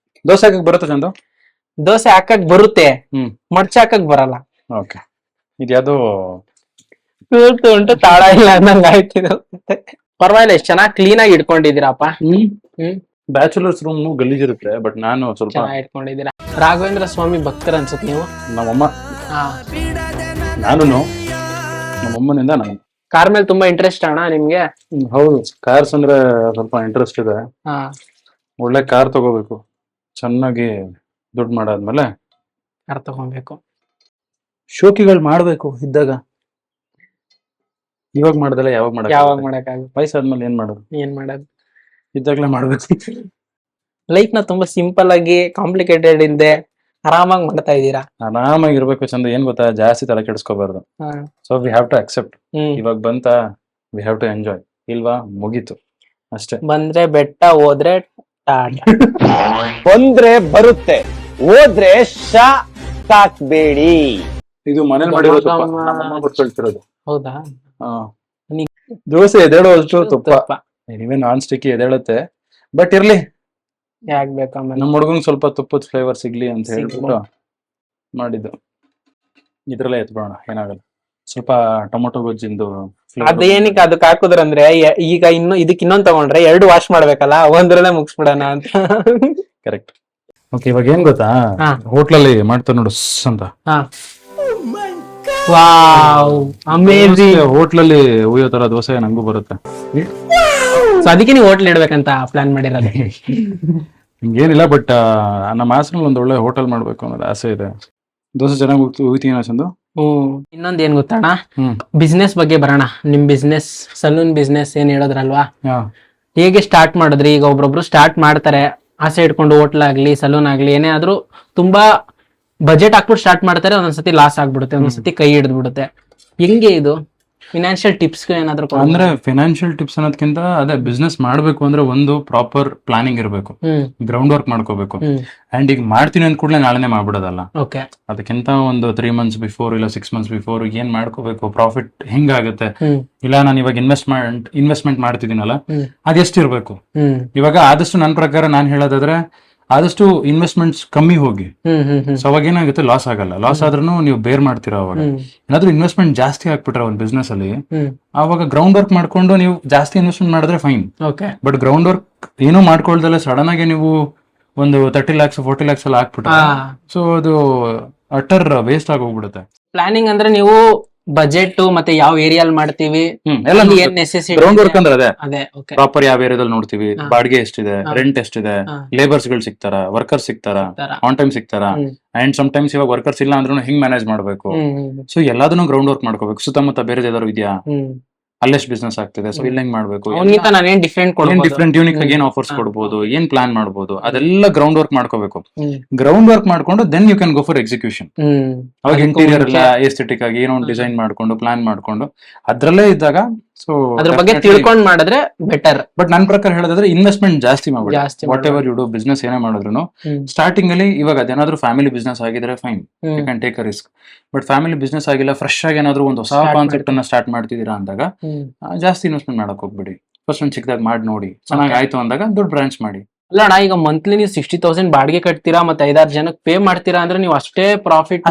ದೋಸೆ ಹಾಕಕ್ ಬರುತ್ತೆ ಚಂದು? ದೋಸೆ ಹಾಕಕ್ ಬರುತ್ತೆ, ಮಡ್ಚ ಹಾಕಕ್ ಬರಲ್ಲ. ಓಕೆ, ಇದ್ಯಾವುದು ಉಂಟು ತಾಳ ಇಲ್ಲ ಅನ್ನಂಗ ಆಯ್ತಿದ್ದು. ಪರವಾಗಿಲ್ಲ, ಎಷ್ಟು ಚೆನ್ನಾಗಿ ಕ್ಲೀನ್ ಆಗಿ ಇಟ್ಕೊಂಡಿದ್ದೀರಪ್ಪ. ಬ್ಯಾಚುಲರ್ಸ್ ರೂಮ್ ಗಲೀಜಿರುತ್ತೆ, ಬಟ್ ನಾನು ಸ್ವಲ್ಪ ಇಟ್ಕೊಂಡಿದ್ದೀರಾ. ರಾಘವೇಂದ್ರ ಸ್ವಾಮಿ ಭಕ್ತರ ಅನ್ಸುತ್ತೆ ನೀವು? ನಮ್ಮಮ್ಮ, ನಾನು ನಮ್ಮಮ್ಮನಿಂದ ನಾನು. ಕಾರ್ ಮೇಲೆ ತುಂಬಾ ಇಂಟ್ರೆಸ್ಟ್ ಅಣ್ಣ ನಿಮ್ಗೆ? ಹೌದು, ಕಾರ್ಸ್ ಅಂದ್ರೆ ಸ್ವಲ್ಪ ಇಂಟ್ರೆಸ್ಟ್ ಇದೆ. ಒಳ್ಳೆ ಕಾರ್ ತಗೋಬೇಕು, ಚೆನ್ನಾಗಿ ದುಡ್ಡು ಮಾಡಾದ್ಮೇಲೆ ಕಾರ್ ತಗೋಬೇಕು. ಶೋಕಿಗಳು ಮಾಡ್ಬೇಕು ಇದ್ದಾಗ. ಇವಾಗ ಮಾಡ್ದಲ್ಲ ಯಾವಾಗ ಮಾಡಕ್ಕಾಗುತ್ತೆ? ವಯಸ್ಸಾದ್ಮೇಲೆ ಏನ್ ಮಾಡೋದು? ಇದ್ದಾಗ್ಲೇ ಮಾಡ್ಬೇಕು. ಲೈಫ್ ನ ತುಂಬಾ ಸಿಂಪಲ್ ಆಗಿ ಕಾಂಪ್ಲಿಕೇಟೆಡ್ ಇಲ್ಲದೆ ಆರಾಮಾಗಿ ಮಾಡ್ತಾ ಇದ್ದೀರಾ. ಆರಾಮಾಗಿರ್ಬೇಕು ಚಂದ. ಏನ್ ಗೊತ್ತಾ, ಜಾಸ್ತಿ ತಲೆ ಕೆಡಿಸ್ಕೋಬಾರ್ದು. So we have to accept. ಇವಾಗ ಬಂತ, ವಿ ಹ್ಯಾವ್ ಟು ಎಂಜಾಯ್. ಇಲ್ವಾ, ಮುಗೀತು ಅಷ್ಟೇ. ಬಂದ್ರೆ ಬೆಟ್ಟ, ಹೋದ್ರೆ ಬಂದ್ರೆ ಬರುತ್ತೆ, ಹೋದ್ರೆ ಸಾಕ್ಬೇಡಿ. ಇದು ಮನೇಲಿ ಮಾಡಿರೋ ಗೊತ್ತಿರೋದು. ಹೌದಾ? ದೋಸೆ ಎದೇಳೋಷ್ಟು ತುಪ್ಪ, ನೀವೇ ನಾನ್ ಸ್ಟಿಕ್ಕಿ ಎದೇಳುತ್ತೆ. ಬಟ್ ಇರ್ಲಿ, ಯಾಕ್ ಬೇಕು? ನಮ್ಮ ಹುಡುಗಂಗ್ ಸ್ವಲ್ಪ ತುಪ್ಪದ ಫ್ಲೇವರ್ ಸಿಗ್ಲಿ ಅಂತ ಹೇಳ್ಬಿಟ್ಟು ಮಾಡಿದ್ದು ಇದ್ರಲ್ಲೇ ಎತ್ಬಿಡೋಣ, ಏನಾಗಲ್ಲ. ಸ್ವಲ್ಪ ಟೊಮೊಟೊ ಗೊಜ್ಜಿಂದು ಅದೇನಕ್ಕೆ ಅದಕ್ಕೆ ಹಾಕುದ್ರಂದ್ರೆ ಈಗ ಇದಕ್ಕೆ ಇನ್ನೊಂದ್ ತಗೊಂಡ್ರೆ 2 ವಾಶ್ ಮಾಡ್ಬೇಕಲ್ಲ, ಒಂದ್ರಲ್ಲೇ ಮುಗಿಸ್ಬಿಡೋಣ ಅಂತ. ಕರೆಕ್ಟ್. ಓಕೆ, ಇವಾಗ ಏನ್ ಗೊತ್ತಾ, ಹಾ. ಹೋಟ್ಲಲ್ಲಿ ಮಾಡ್ತಾರೆ ನೋಡು ಅಂತ, ವಾವ್ ಅಮೇಜಿಂಗ್. ಹೋಟ್ಲಲ್ಲಿ ಉಯ್ಯೋ ತರ ದೋಸೆ ನಂಗೂ ಬರುತ್ತೆ. ಸೊ ಅದಕ್ಕೆ ನೀವು ಹೋಟ್ಲ್ ಇಡ್ಬೇಕಂತ ಪ್ಲಾನ್ ಮಾಡಿರೋದು. ಹಿಂಗೇನಿಲ್ಲ, ಬಟ್ ನಮ್ಮ ಹಾಸನಲ್ಲಿ ಒಂದ್ ಒಳ್ಳೆ ಹೋಟೆಲ್ ಮಾಡ್ಬೇಕು ಅನ್ನೋದು ಆಸೆ ಇದೆ. ದೋಸೆ ಚೆನ್ನಾಗಿ ಉಯ್ತೀನಿ ಅನ್ಸಂದು. ಇನ್ನೊಂದ್ ಏನ್ ಗೊತ್ತಣ್ಣ, ಬಿಸ್ನೆಸ್ ಬಗ್ಗೆ ಬರೋಣ. ನಿಮ್ ಬಿಸ್ನೆಸ್, ಸಲೂನ್ ಬಿಸ್ನೆಸ್ ಏನ್ ಹೇಳಿದ್ರಲ್ವಾ, ಹೇಗೆ ಸ್ಟಾರ್ಟ್ ಮಾಡಿದ್ರಿ? ಈಗ ಒಬ್ರೊಬ್ರು ಸ್ಟಾರ್ಟ್ ಮಾಡ್ತಾರೆ, ಆಸೆ ಇಟ್ಕೊಂಡು ಹೋಟ್ಲ್ ಆಗ್ಲಿ ಸಲೂನ್ ಆಗ್ಲಿ ಏನೇ ಆದ್ರೂ ತುಂಬಾ ಬಜೆಟ್ ಹಾಕ್ಬಿಟ್ಟು ಸ್ಟಾರ್ಟ್ ಮಾಡ್ತಾರೆ. ಒಂದೊಂದ್ಸತಿ ಲಾಸ್ ಆಗ್ಬಿಡುತ್ತೆ, ಒಂದೊಂದ್ಸತಿ ಕೈ ಹಿಡಿದು ಬಿಡುತ್ತೆ. ಹೆಂಗೆ ಇದು ಫಿನಾನ್ಷಿಯಲ್ ಟಿಪ್ಸ್ ಏನಾದ್ರು ಅಂದ್ರೆ ಫಿನಾನ್ಷಿಯಲ್ ಟಿಪ್ಸ್ ಅನ್ನೋದಕ್ಕಿಂತ ಅದೇ ಬಿಸ್ನೆಸ್ ಮಾಡ್ಬೇಕು ಅಂದ್ರೆ ಒಂದು ಪ್ರಾಪರ್ ಪ್ಲಾನಿಂಗ್ ಇರಬೇಕು, ಗ್ರೌಂಡ್ ವರ್ಕ್ ಮಾಡ್ಕೋಬೇಕು. ಅಂಡ್ ಈಗ ಮಾಡ್ತೀನಿ ಅಂದ ಕೂಡಲೇ ನಾಳೆನೆ ಮಾಡ್ಬಿಡೋದಲ್ಲ. ಅದಕ್ಕಿಂತ ಒಂದು 3 months ಬಿಫೋರ್ ಇಲ್ಲ 6 months ಬಿಫೋರ್ ಏನ್ ಮಾಡ್ಕೋಬೇಕು, ಪ್ರಾಫಿಟ್ ಹೆಂಗಾಗುತ್ತೆ, ಇಲ್ಲ ನಾನು ಇವಾಗ ಇನ್ವೆಸ್ಟ್ಮೆಂಟ್ ಮಾಡ್ತಿದ್ದೀನಲ್ಲ ಅದೆಷ್ಟಿರ್ಬೇಕು. ಇವಾಗ ಆದಷ್ಟು ನನ್ನ ಪ್ರಕಾರ ನಾನು ಹೇಳೋದಾದ್ರೆ ಆದಷ್ಟು ಇನ್ವೆಸ್ಟ್ಮೆಂಟ್ಸ್ ಕಮ್ಮಿ ಹೋಗಿ. ಸೊ ಅವಾಗ ಏನಾಗುತ್ತೆ, ಲಾಸ್ ಆಗಲ್ಲ. ಲಾಸ್ ಆದ್ರೂ ನೀವು ಬೇರ್ ಮಾಡ್ತೀರಾ. ಅವಾಗ ಏನಾದ್ರೂ ಇನ್ವೆಸ್ಟ್ಮೆಂಟ್ ಜಾಸ್ತಿ ಹಾಕ್ಬಿಟ್ರೆ ಒಂದು ಬಿಸ್ನೆಸ್ ಅಲ್ಲಿ, ಅವಾಗ ಗ್ರೌಂಡ್ ವರ್ಕ್ ಮಾಡ್ಕೊಂಡು ನೀವು ಜಾಸ್ತಿ ಇನ್ವೆಸ್ಟ್ಮೆಂಟ್ ಮಾಡಿದ್ರೆ ಫೈನ್. ಬಟ್ ಗ್ರೌಂಡ್ ವರ್ಕ್ ಏನೂ ಮಾಡ್ಕೊಳ್ದಲ್ಲ ಸಡನ್ ಆಗಿ ನೀವು ಒಂದು 30 lakhs 40 lakhs ಎಲ್ಲ ಹಾಕ್ಬಿಟ್ರೆ, ಸೊ ಅದು ಅಟರ್ ವೇಸ್ಟ್ ಆಗಿ ಹೋಗ್ಬಿಡುತ್ತೆ. ಪ್ಲಾನಿಂಗ್ ಅಂದ್ರೆ ನೀವು ಬಜೆಟ್ ಮತ್ತೆ ಯಾವ ಏರಿಯಾಲ್ ಮಾಡ್ತೀವಿ ಎಲ್ಲ ಏನ್ ನೆಸೆಸಿಟಿ, ಗ್ರೌಂಡ್ ವರ್ಕ್ ಅಂದ್ರೆ ಅದೇ ಪ್ರಾಪರ್ ಯಾವ ಏರಿಯಾದಲ್ಲಿ ನೋಡ್ತೀವಿ, ಬಾಡಿಗೆ ಎಷ್ಟಿದೆ, ರೆಂಟ್ ಎಷ್ಟಿದೆ, ಲೇಬರ್ಸ್ ಗಳು ಸಿಗ್ತಾರ, ವರ್ಕರ್ಸ್ ಸಿಗ್ತಾರ, ಆನ್ ಟೈಮ್ ಸಿಗ್ತಾರ, ಅಂಡ್ ಸಮ್ ಟೈಮ್ಸ್ ಇವಾಗ ವರ್ಕರ್ಸ್ ಇಲ್ಲ ಅಂದ್ರೂ ಹಿಂಗ್ ಮ್ಯಾನೇಜ್ ಮಾಡ್ಬೇಕು. ಸೊ ಎಲ್ಲದನ್ನು ಗ್ರೌಂಡ್ ವರ್ಕ್ ಮಾಡ್ಕೋಬೇಕು. ಸುತ್ತಮುತ್ತ ಬೇರೆ ಯಾವ್ದಾದ್ರು ಇದೆಯಾ, ಅಲ್ಲೆಷ್ಟು ಬಿಸ್ನೆಸ್ ಆಗ್ತಿದೆ, ಸೊ ಇಲ್ಲ ಹೆಂಗ್ ಮಾಡ್ಬೇಕು, ಡಿಫ್ರೆಂಟ್ ಯೂನಿಕ್ ಆಗಿ ಏನ್ ಆಫರ್ಸ್ ಕೊಡ್ಬೋದು, ಏನ್ ಪ್ಲಾನ್ ಮಾಡ್ಬೋದು, ಅದೆಲ್ಲ ಗ್ರೌಂಡ್ ವರ್ಕ್ ಮಾಡ್ಕೋಬೇಕು. ಗ್ರೌಂಡ್ ವರ್ಕ್ ಮಾಡ್ಕೊಂಡು then you can go for execution. ಅವಾಗ ಇಂಟೀರಿಯರ್ ಎಲ್ಲ ಎಸ್ಥೆಟಿಕ್ ಆಗಿ ಏನೋ ಒಂದು ಡಿಸೈನ್ ಮಾಡ್ಕೊಂಡು ಪ್ಲಾನ್ ಮಾಡ್ಕೊಂಡು ಅದ್ರಲ್ಲೇ ಇದ್ದಾಗ ಸೊ ಅದ್ರ ಬಗ್ಗೆ ತಿಳ್ಕೊಂಡ್ ಮಾಡಿದ್ರೆ ಬೆಟರ್. ಬಟ್ ನನ್ ಪ್ರಕಾರ ಹೇಳೋದಾದ್ರೆ ಇನ್ವೆಸ್ಟ್ಮೆಂಟ್ ಜಾಸ್ತಿ ಮಾಡ್ಬಿಡಿ. Whatever you do, business ಏನೇ ಮಾಡಿದ್ರು ಸ್ಟಾರ್ಟಿಂಗ್ ಅಲ್ಲಿ, ಇವಾಗ ಅದೇನಾದ್ರೂ ಫ್ಯಾಮಿಲಿ ಬಿಸ್ನೆಸ್ ಆಗಿದ್ರೆ fine, you can take a risk. But family business ಆಗಿಲ್ಲ, ಫ್ರೆಶ್ ಆಗಿ ಏನಾದ್ರು ಒಂದು ಹೊಸ ಕಾನ್ಸೆಪ್ಟ್ ಅನ್ನ ಸ್ಟಾರ್ಟ್ ಮಾಡ್ತಿದೀರಾ ಅಂದಾಗ ಜಾಸ್ತಿ ಇನ್ವೆಸ್ಟ್ಮೆಂಟ್ ಮಾಡಕ್ ಹೋಗ್ಬಿಡಿ. ಫಸ್ಟ್ ಒಂದು ಚಿಕ್ಕದಾಗ ಮಾಡಿ ನೋಡಿ, ಚೆನ್ನಾಗಿ ಆಯ್ತು ಅಂದಾಗ ದೊಡ್ಡ ಬ್ರಾಂಚ್ ಮಾಡಿ. ಅಲ್ಲ ಅಣ್ಣ, ಈಗ ಮಂತ್ಲಿ ನೀವು 60,000 ಬಾಡಿಗೆ ಕಟ್ತೀರಾ, ಮತ್ತೆ 5-6 ಜನಕ್ಕೆ ಪೇ ಮಾಡ್ತೀರಾ ಅಂದ್ರೆ ನೀವು ಅಷ್ಟೇ ಪ್ರಾಫಿಟ್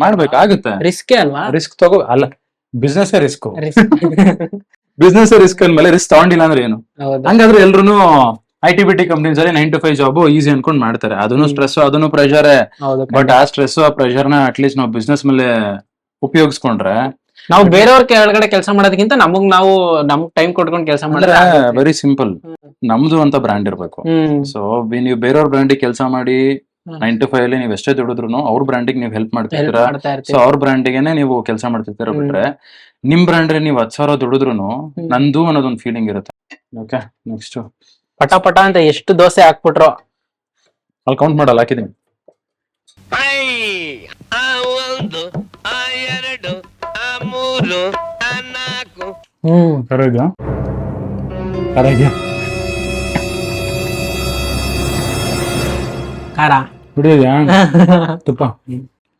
ಮಾಡ್ಬೇಕಾಗುತ್ತೆ. ರಿಸ್ಕ್ ಅಲ್ವಾ? ರಿಸ್ಕ್ ತಗೋ ಅಲ್ಲ, ಬಿಸ್ನೆಸ್ ರಿಸ್ಕ್. ಬಿಸ್ನೆಸ್ ರಿಸ್ಕ್ ಅಂದ್ಮೇಲೆ ರಿಸ್ಕ್ ತಗೊಂಡಿಲ್ಲ ಅಂದ್ರೆ ಏನು? ಹಂಗಾದ್ರೆ ಎಲ್ರು IT-BT ಕಂಪ್ನೀಸ್ ಅಲ್ಲಿ 9 to 5 ಜಾಬ್ ಈಸಿ ಅನ್ಕೊಂಡ್ ಮಾಡ್ತಾರೆ. ಅದನ್ನು ಸ್ಟ್ರೆಸ್, ಅದನ್ನು ಪ್ರೆಷರ್. ಬಟ್ ಆ ಸ್ಟ್ರೆಸ್ ಆ ಪ್ರೆಷರ್ ನ ಅಟ್ಲೀಸ್ಟ್ ನಾವು ಬಿಸ್ನೆಸ್ ಮೇಲೆ ಉಪಯೋಗಿಸ್ಕೊಂಡ್ರೆ, ನಾವು ಬೇರೆಯವ್ರ ಕೆಳಗಡೆ ಕೆಲಸ ಮಾಡೋದಕ್ಕಿಂತ ನಮಗ್ ಟೈಮ್ ಕೊಟ್ಕೊಂಡು ಕೆಲಸ ಮಾಡಿದ್ರೆ ವೆರಿ ಸಿಂಪಲ್. ನಮ್ದು ಅಂತ ಬ್ರ್ಯಾಂಡ್ ಇರ್ಬೇಕು. ಸೊ ನೀವು ಬೇರೆಯವ್ರ ಬ್ರ್ಯಾಂಡಿಗೆ ಕೆಲಸ ಮಾಡಿ 9 to 5 ಅಲ್ಲಿ ನೀವು ಎಷ್ಟೇ ದುಡಿದ್ರು ಅವ್ರ ಬ್ರ್ಯಾಂಡಿಗೆ ನೀವು ಹೆಲ್ಪ್ ಮಾಡ್ತಿರ್ತೀರಾ. ಸೊ ಅವ್ರ ಬ್ರ್ಯಾಂಡಿಗೆನೆ ನೀವು ಕೆಲಸ ಮಾಡ್ತಿರ್ತೀರಾ. ಬಿಟ್ರೆ ನಿಮ್ ಬ್ರ್ಯಾಂಡ್ ನೀವು 10,000 ದುಡಿದ್ರು ನಂದು ಅನ್ನೋದೊಂದು ಫೀಲಿಂಗ್ ಇರುತ್ತೆ. ಓಕೆ, ನೆಕ್ಸ್ಟ್ ಪಟ ಅಂತ ಎಷ್ಟು ದೋಸೆ ಹಾಕ್ಬಿಟ್ರು ಅಲ್ಲಿ ಕೌಂಟ್ ಮಾಡಲ್ಲ, ಹಾಕಿದೀನಿ. ಖಾರ ಬಿಡಿದ್ಯಾ? ತುಪ್ಪ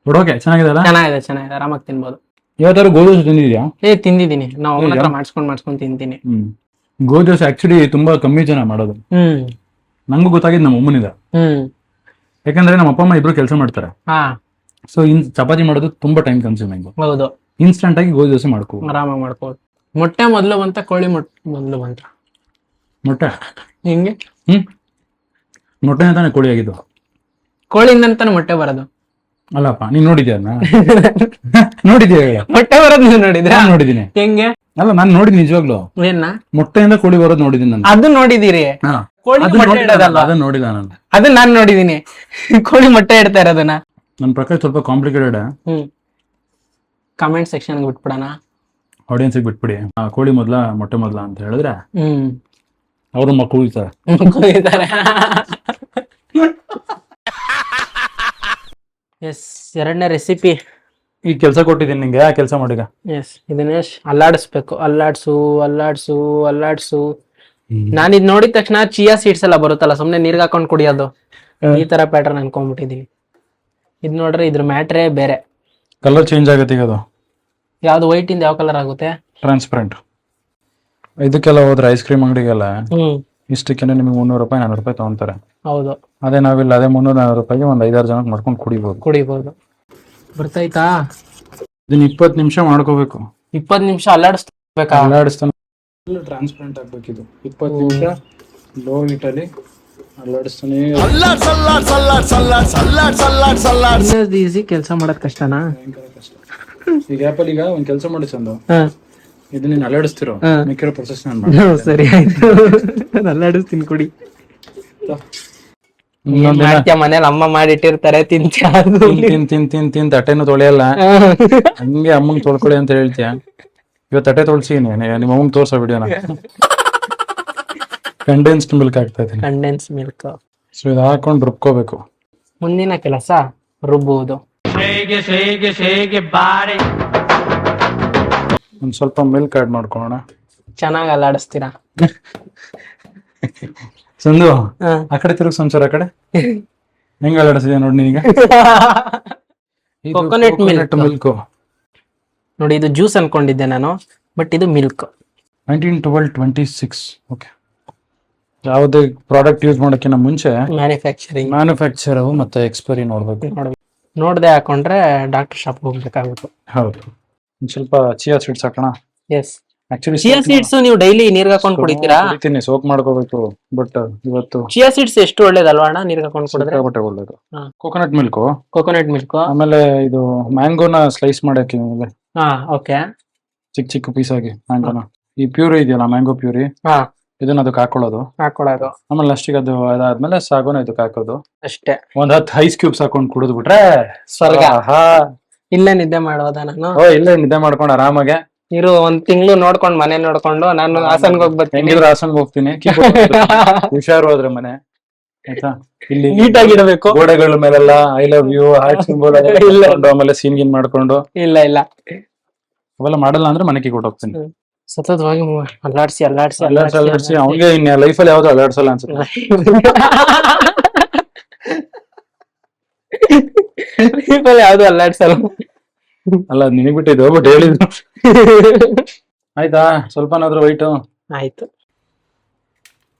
ಬಿಡೋಕೆ ಚೆನ್ನಾಗಿದೆ, ಚೆನ್ನಾಗಿದೆ, ಆರಾಮಾಗಿ ತಿನ್ಬೋದು. ಇವತ್ತಾರು ಗೋಧಿ ದೋಸೆ ತಿಂದಿದ್ಯಾ? ತಿಂದಿದ್ದೀನಿ, ನಾವು ಅವನ ಹತ್ರ ಮಾಡ್ಸ್ಕೊಂಡ್ ತಿಂತೀನಿ. ಗೋಧಿ ದೋಸೆ ಆಕ್ಚುಲಿ ತುಂಬಾ ಕಮ್ಮಿ ಜನ ಮಾಡೋದು. ನಂಗೂ ಗೊತ್ತಾಗಿದ್ದು ನಮ್ಮ ಅಮ್ಮನಿಂದ. ಯಾಕಂದ್ರೆ ನಮ್ಮ ಅಪ್ಪ ಅಮ್ಮ ಇಬ್ರು ಕೆಲಸ ಮಾಡ್ತಾರೆ. ಸೊ ಚಪಾತಿ ಮಾಡೋದು ತುಂಬಾ ಟೈಮ್ ಕನ್ಸ್ಯೂಮಿಂಗ್. ಹೌದು, ಇನ್ಸ್ಟಂಟ್ ಆಗಿ ಗೋಧಿ ದೋಸೆ ಆರಾಮಾಗಿ ಮಾಡ್ಕೋದು. ಮೊಟ್ಟೆ ಮೊದಲು ಬಂತ, ಕೋಳಿ ಮೊದಲು ಬಂತ? ಮೊಟ್ಟೆ ಹಿಂಗೆ ಮೊಟ್ಟೆ ಅಂತಾನೆ ಕೋಳಿ ಆಗಿದ್ದು. ಕೋಳಿಂದ ಮೊಟ್ಟೆ ಬರೋದು ಅಲ್ಲಪ್ಪ, ನೀನ್ ನೋಡಿದ್ಯಾ? ನೋಡಿದ್ಯಾ? ಮೊಟ್ಟೆ ಬರೋದು ನೀನು ನೋಡಿದ್ಯಾ? ನೋಡಿದೀನಿ. ಹೆಂಗೆ? ಅಲ್ಲ, ನಾನ್ ನೋಡಿದ್ ನಿಜವಾಗ್ಲು. ಏನ ಮೊಟ್ಟೆಯಿಂದ ಕೋಳಿ ಬರೋದು ನೋಡಿದೀನಿ ನಾನು. ಅದು ನೋಡಿದೀರಿ? ಕೋಳಿ ಮೊಟ್ಟೆ ಇಡೋದಲ್ಲ, ಅದನ್ನ ನೋಡಿದ ನಾನು. ಅದನ್ನ ನಾನು ನೋಡಿದೀನಿ, ಕೋಳಿ ಮೊಟ್ಟೆ ಇಡ್ತಾ ಇರೋದನ್ನ. ನನ್ ಪ್ರಕಾರ ಸ್ವಲ್ಪ ಕಾಂಪ್ಲಿಕೇಟೆಡ್. ಕಮೆಂಟ್ ಸೆಕ್ಷನ್ ಬಿಟ್ಬಿಡೋಣ, ಆಡಿಯನ್ಸ್ ಬಿಟ್ಬಿಡಿ. ಕೋಳಿ ಮೊದ್ಲ ಮೊಟ್ಟೆ ಮೊದ್ಲ ಅಂತ ಹೇಳಿದ್ರೆ ಅವರು ಮಕ್ಕಳು ಕುಯ್ತಾರೆ. ಎಸ್, ಎರಡನೇ ರೆಸಿಪಿ. ಈ ಕೆಲಸ ಕೊಟ್ಟಿದ್ದೀನಿ ನಿಂಗೆ, ಆ ಕೆಲಸ ಮಾಡಿಗ. ಎಸ್, ಇದನ್ನೇ ಅಲ್ಲಾಡಿಸ್ಬೇಕು. ಅಲ್ಲಾಡ್ಸು. ನಾನು ಇದ್ ನೋಡಿದ ತಕ್ಷಣ ಚಿಯಾ ಸೀಡ್ಸ್ ಎಲ್ಲ ಬರುತ್ತಲ್ಲ, ಸುಮ್ನೆ ನೀರ್ಗೆ ಹಾಕೊಂಡ್ ಕುಡಿಯೋದು, ಈ ತರ ಪ್ಯಾಟರ್ನ್ ಅನ್ಕೊಂಡ್ಬಿಟ್ಟಿದೀವಿ. ಇದ್ ನೋಡ್ರೆ ಇದ್ರ ಮ್ಯಾಟ್ರೇ ಬೇರೆ. ಕಲರ್ ಚೇಂಜ್ ಆಗುತ್ತೆ ಈಗ. ಅದು ಯಾವ್ದು ವೈಟ್ ಇಂದ ಯಾವ ಕಲರ್ ಆಗುತ್ತೆ? ಟ್ರಾನ್ಸ್ಪರೆಂಟ್. ಇದಕ್ಕೆಲ್ಲ ಹೋದ್ರೆ ಐಸ್ ಕ್ರೀಮ್ ಅಂಗಡಿಗೆಲ್ಲ ಇಷ್ಟಕ್ಕೆ ನಿಮಗೆ 300 ರೂಪಾಯಿ 400 ರೂಪಾಯಿ ತಗೊಂತಾರೆ. ಹೌದು, ಅದೇ ನಾವಿಲ್ಲ ಅದೇ 300-400 ರೂಪಾಯಿಗೆ ಒಂದು 5-6 ಜನಕ್ಕೆ ಮಾಡ್ಕೊಂಡು ಕುಡಿಬಹುದು. ಬರ್ತಾಯ್ತಾ? ಇದನ್ನ 20 ನಿಮಿಷ ಮಾಡ್ಕೋಬೇಕು. 20 ನಿಮಿಷ ಅಲ್ಲಾಡಿಸ್ಬೇಕಾ? ಅಲ್ಲಾಡಿಸ್ತಾನೆ ಟ್ರಾನ್ಸ್ಪರೆಂಟ್ ಆಗ್ಬೇಕಿದು. 20 ನಿಮಿಷ ಲೋ ಹೀಟಲ್ಲಿ ಅಲ್ಲಾಡಿಸ್ತಾನೆ. ಈಸಿ, ಕೆಲಸ ಮಾಡೋದ್ ಕಷ್ಟನಾ? ಭಯಂಕರ ಕಷ್ಟ. ಈ ಗ್ಯಾಪಲ್ಲಿ ಈಗ ಒಂದ್ ಕೆಲಸ ಮಾಡಿ ಚಂದ, ಇದು ನೀನ್ ಅಲ್ಲಾಡಿಸ್ತಿರೋ ಮಿಕ್ಕಿರೋ ಪ್ರೊಸೆಸ್ ನಾನು ಮಾಡ್ತೀನಿ. ಸರಿ ಆಯ್ತು, ಅಲ್ಲಾಡಿಸ್ತೀನಿ, ಕುಡಿ. ಮನೇಲಿ ಅಮ್ಮ ಮಾಡಿಟ್ಟಿರ್ತಾರೆ, ತಿಂತ್ಯಾ? ತಿನ್ ತಟ್ಟೆನು ತೊಳೆಯಲ್ಲ, ಹಂಗೆ ಅಮ್ಮಂಗ್ ತೊಳ್ಕೊಳ್ಳಿ ಅಂತ ಹೇಳ್ತೀಯ. ಇವತ್ತು ತಟ್ಟೆ ತೊಳ್ಸಿ ನಿಮ್ಮ ಅಮ್ಮಂಗ್ ತೋರ್ಸೋ ವಿಡಿಯೋನ. ಕಂಡೆನ್ಸ್ಡ್ ಮಿಲ್ಕ್ ಆಗ್ತಾ ಇದೆ. Condense milk. ಸೊ ಇದು ಹಾಕೊಂಡು ರುಬ್ಕೋಬೇಕು. ಮುಂದಿನ ಕೆಲಸ ರುಬ್ಬುವುದು. ಒಂದ್ ಸ್ವಲ್ಪ ಮಿಲ್ಕ್ ಆಡ್ ಮಾಡ್ಕೊಳ್ಳೋಣ. ಚೆನ್ನಾಗಿ ಅಲ್ಲಾಡಿಸ್ತೀರಾ? ಸಂದು ಆ ಕಡೆ ತಿರುಗಿ ಸಂಸಾರ, ಆ ಕಡೆ ಹೆಂಗ ಅಲ್ಲಾಡಿಸಿದೆ ನೋಡಿ ನೀನೀಗ. ಕೊಕೊನಟ್ ಮಿಲ್ಕ್ ನೋಡಿ, ಇದು ಜ್ಯೂಸ್ ಅನ್ಕೊಂಡಿದ್ದೆ ನಾನು, ಬಟ್ ಇದು ಮಿಲ್ಕ್. 1912-26. ಓಕೆ. ಯಾವುದೇ ಪ್ರಾಡಕ್ಟ್ ಯೂಸ್ ಮಾಡೋಕ್ಕಿಂತ ಮುಂಚೆ ಮ್ಯಾನುಫ್ಯಾಕ್ಚರ್ ಮತ್ತೆ ಎಕ್ಸ್ಪೈರಿ ನೋಡ್ಬೇಕು. ನೋಡದೆ ಹಾಕೊಂಡ್ರೆ ಡಾಕ್ಟರ್ ಶಾಪ್ ಹೋಗ್ಬೇಕಾಗುತ್ತೆ. ಹೌದು. ಒಂದ್ ಸ್ವಲ್ಪ ಚಿಯಾ ಸೀಡ್ಸ್ ಹಾಕೋಣ. ಎಸ್, ಚಿಯಾ ಸೀಡ್ಸ್ ನೀವು ಡೈಲಿ ನೀರ್ಗೆ ಹಾಕೊಂಡು ಕುಡಿತೀರಾ? ಕುಡಿತೀನಿ, ಸೋಕ್ ಮಾಡ್ಕೋಬೇಕು. ಬಟ್ ಇವತ್ತು ಚಿಯಾ ಸೀಡ್ಸ್ ಎಷ್ಟು ಒಳ್ಳೇದಲ್ವಾ ಅಣ್ಣ, ನೀರ್ಗೆ ಹಾಕೊಂಡು ಕುಡಿದ್ರೆ? ಒಳ್ಳೇದು. ಕೊಕೊನಟ್ ಮಿಲ್ಕ್, ಆಮೇಲೆ ಇದು ಮ್ಯಾಂಗೋನ ಸ್ಲೈಸ್ ಮಾಡಕ್ಕೆ, ಓಕೆ, ಚಿಕ್ಕ ಚಿಕ್ಕ ಪೀಸ್ ಆಗಿ ಮ್ಯಾಂಗೋನ. ಈ ಪ್ಯೂರಿ ಇದೆಯಲ್ಲ, ಮ್ಯಾಂಗೋ ಪ್ಯೂರಿ, ಇದನ್ನ ಅದಕ್ಕೆ ಹಾಕೊಳ್ಳೋದು. ಆಮೇಲೆ ಅಷ್ಟಿಗೆ ಅದು ಅದಾದ್ಮೇಲೆ ಸಾಗೋನ ಇದಕ್ಕೆ ಹಾಕೋದು ಅಷ್ಟೇ. ಒಂದ್ 10 ಐಸ್ ಕ್ಯೂಬ್ಸ್ ಹಾಕೊಂಡು ಕುಡಿದು ಬಿಟ್ರೆ ಸ್ವರ್ಗ. ಇಲ್ಲೇ ನಿದ್ದೆ ಮಾಡೋದ ನಾನು? ಇಲ್ಲೇ ನಿದ್ದೆ ಮಾಡ್ಕೊಂಡು ಆರಾಮಾಗೆ ಇರು. ಒಂದ್ ತಿಂಗಳು ನೋಡ್ಕೊಂಡು ಮನೆ ನೋಡ್ಕೊಂಡು ನಾನು ಹಾಸನ್ಗೆ ಹೋಗ್ಬರ್ತೀನಿ. ಹೆಂಗಿದ್ರು ಹಾಸನ್ಗೆ ಹೋಗ್ತೀನಿ. ಹುಷಾರು ಹೋದ್ರೆ ಮನೆ, ಆಯ್ತಾ? ಇಲ್ಲಿ ನೀಟಾಗಿಡಬೇಕು. ಗೋಡೆಗಳ ಮೇಲೆಲ್ಲ I love you heart symbol ಆಮೇಲೆ ಸೀನ್ ಗಿನ್ ಮಾಡ್ಕೊಂಡು. ಇಲ್ಲ ಅವೆಲ್ಲ ಮಾಡಲ್ಲ ಅಂದ್ರೆ ಮನೆಗೆ ಕೊಟ್ಟು ಹೋಗ್ತೀನಿ. ಸತತವಾಗಿ ಅಲ್ಲಾಡ್ಸಿ ಅವ್ನಿಗೆ ಇನ್ನ ಲೈಫಲ್ಲಿ ಯಾವ್ದು ಅಲ್ಲಾಡ್ಸಲ್ಲ ಅನ್ಸುತ್ತೆ. ಯಾವ್ದು ಅಲ್ಲಾಡ್ಸಲ್ಲ. ಅಲ್ಲ ನಿನಗ್ ಬಿಟ್ಟಿದ್ದು, ಬಟ್ ಹೇಳಿದ್ದು. ಆಯ್ತಾ? ಸ್ವಲ್ಪನಾದ್ರೂ ವೈಟ್ ಆಯ್ತು.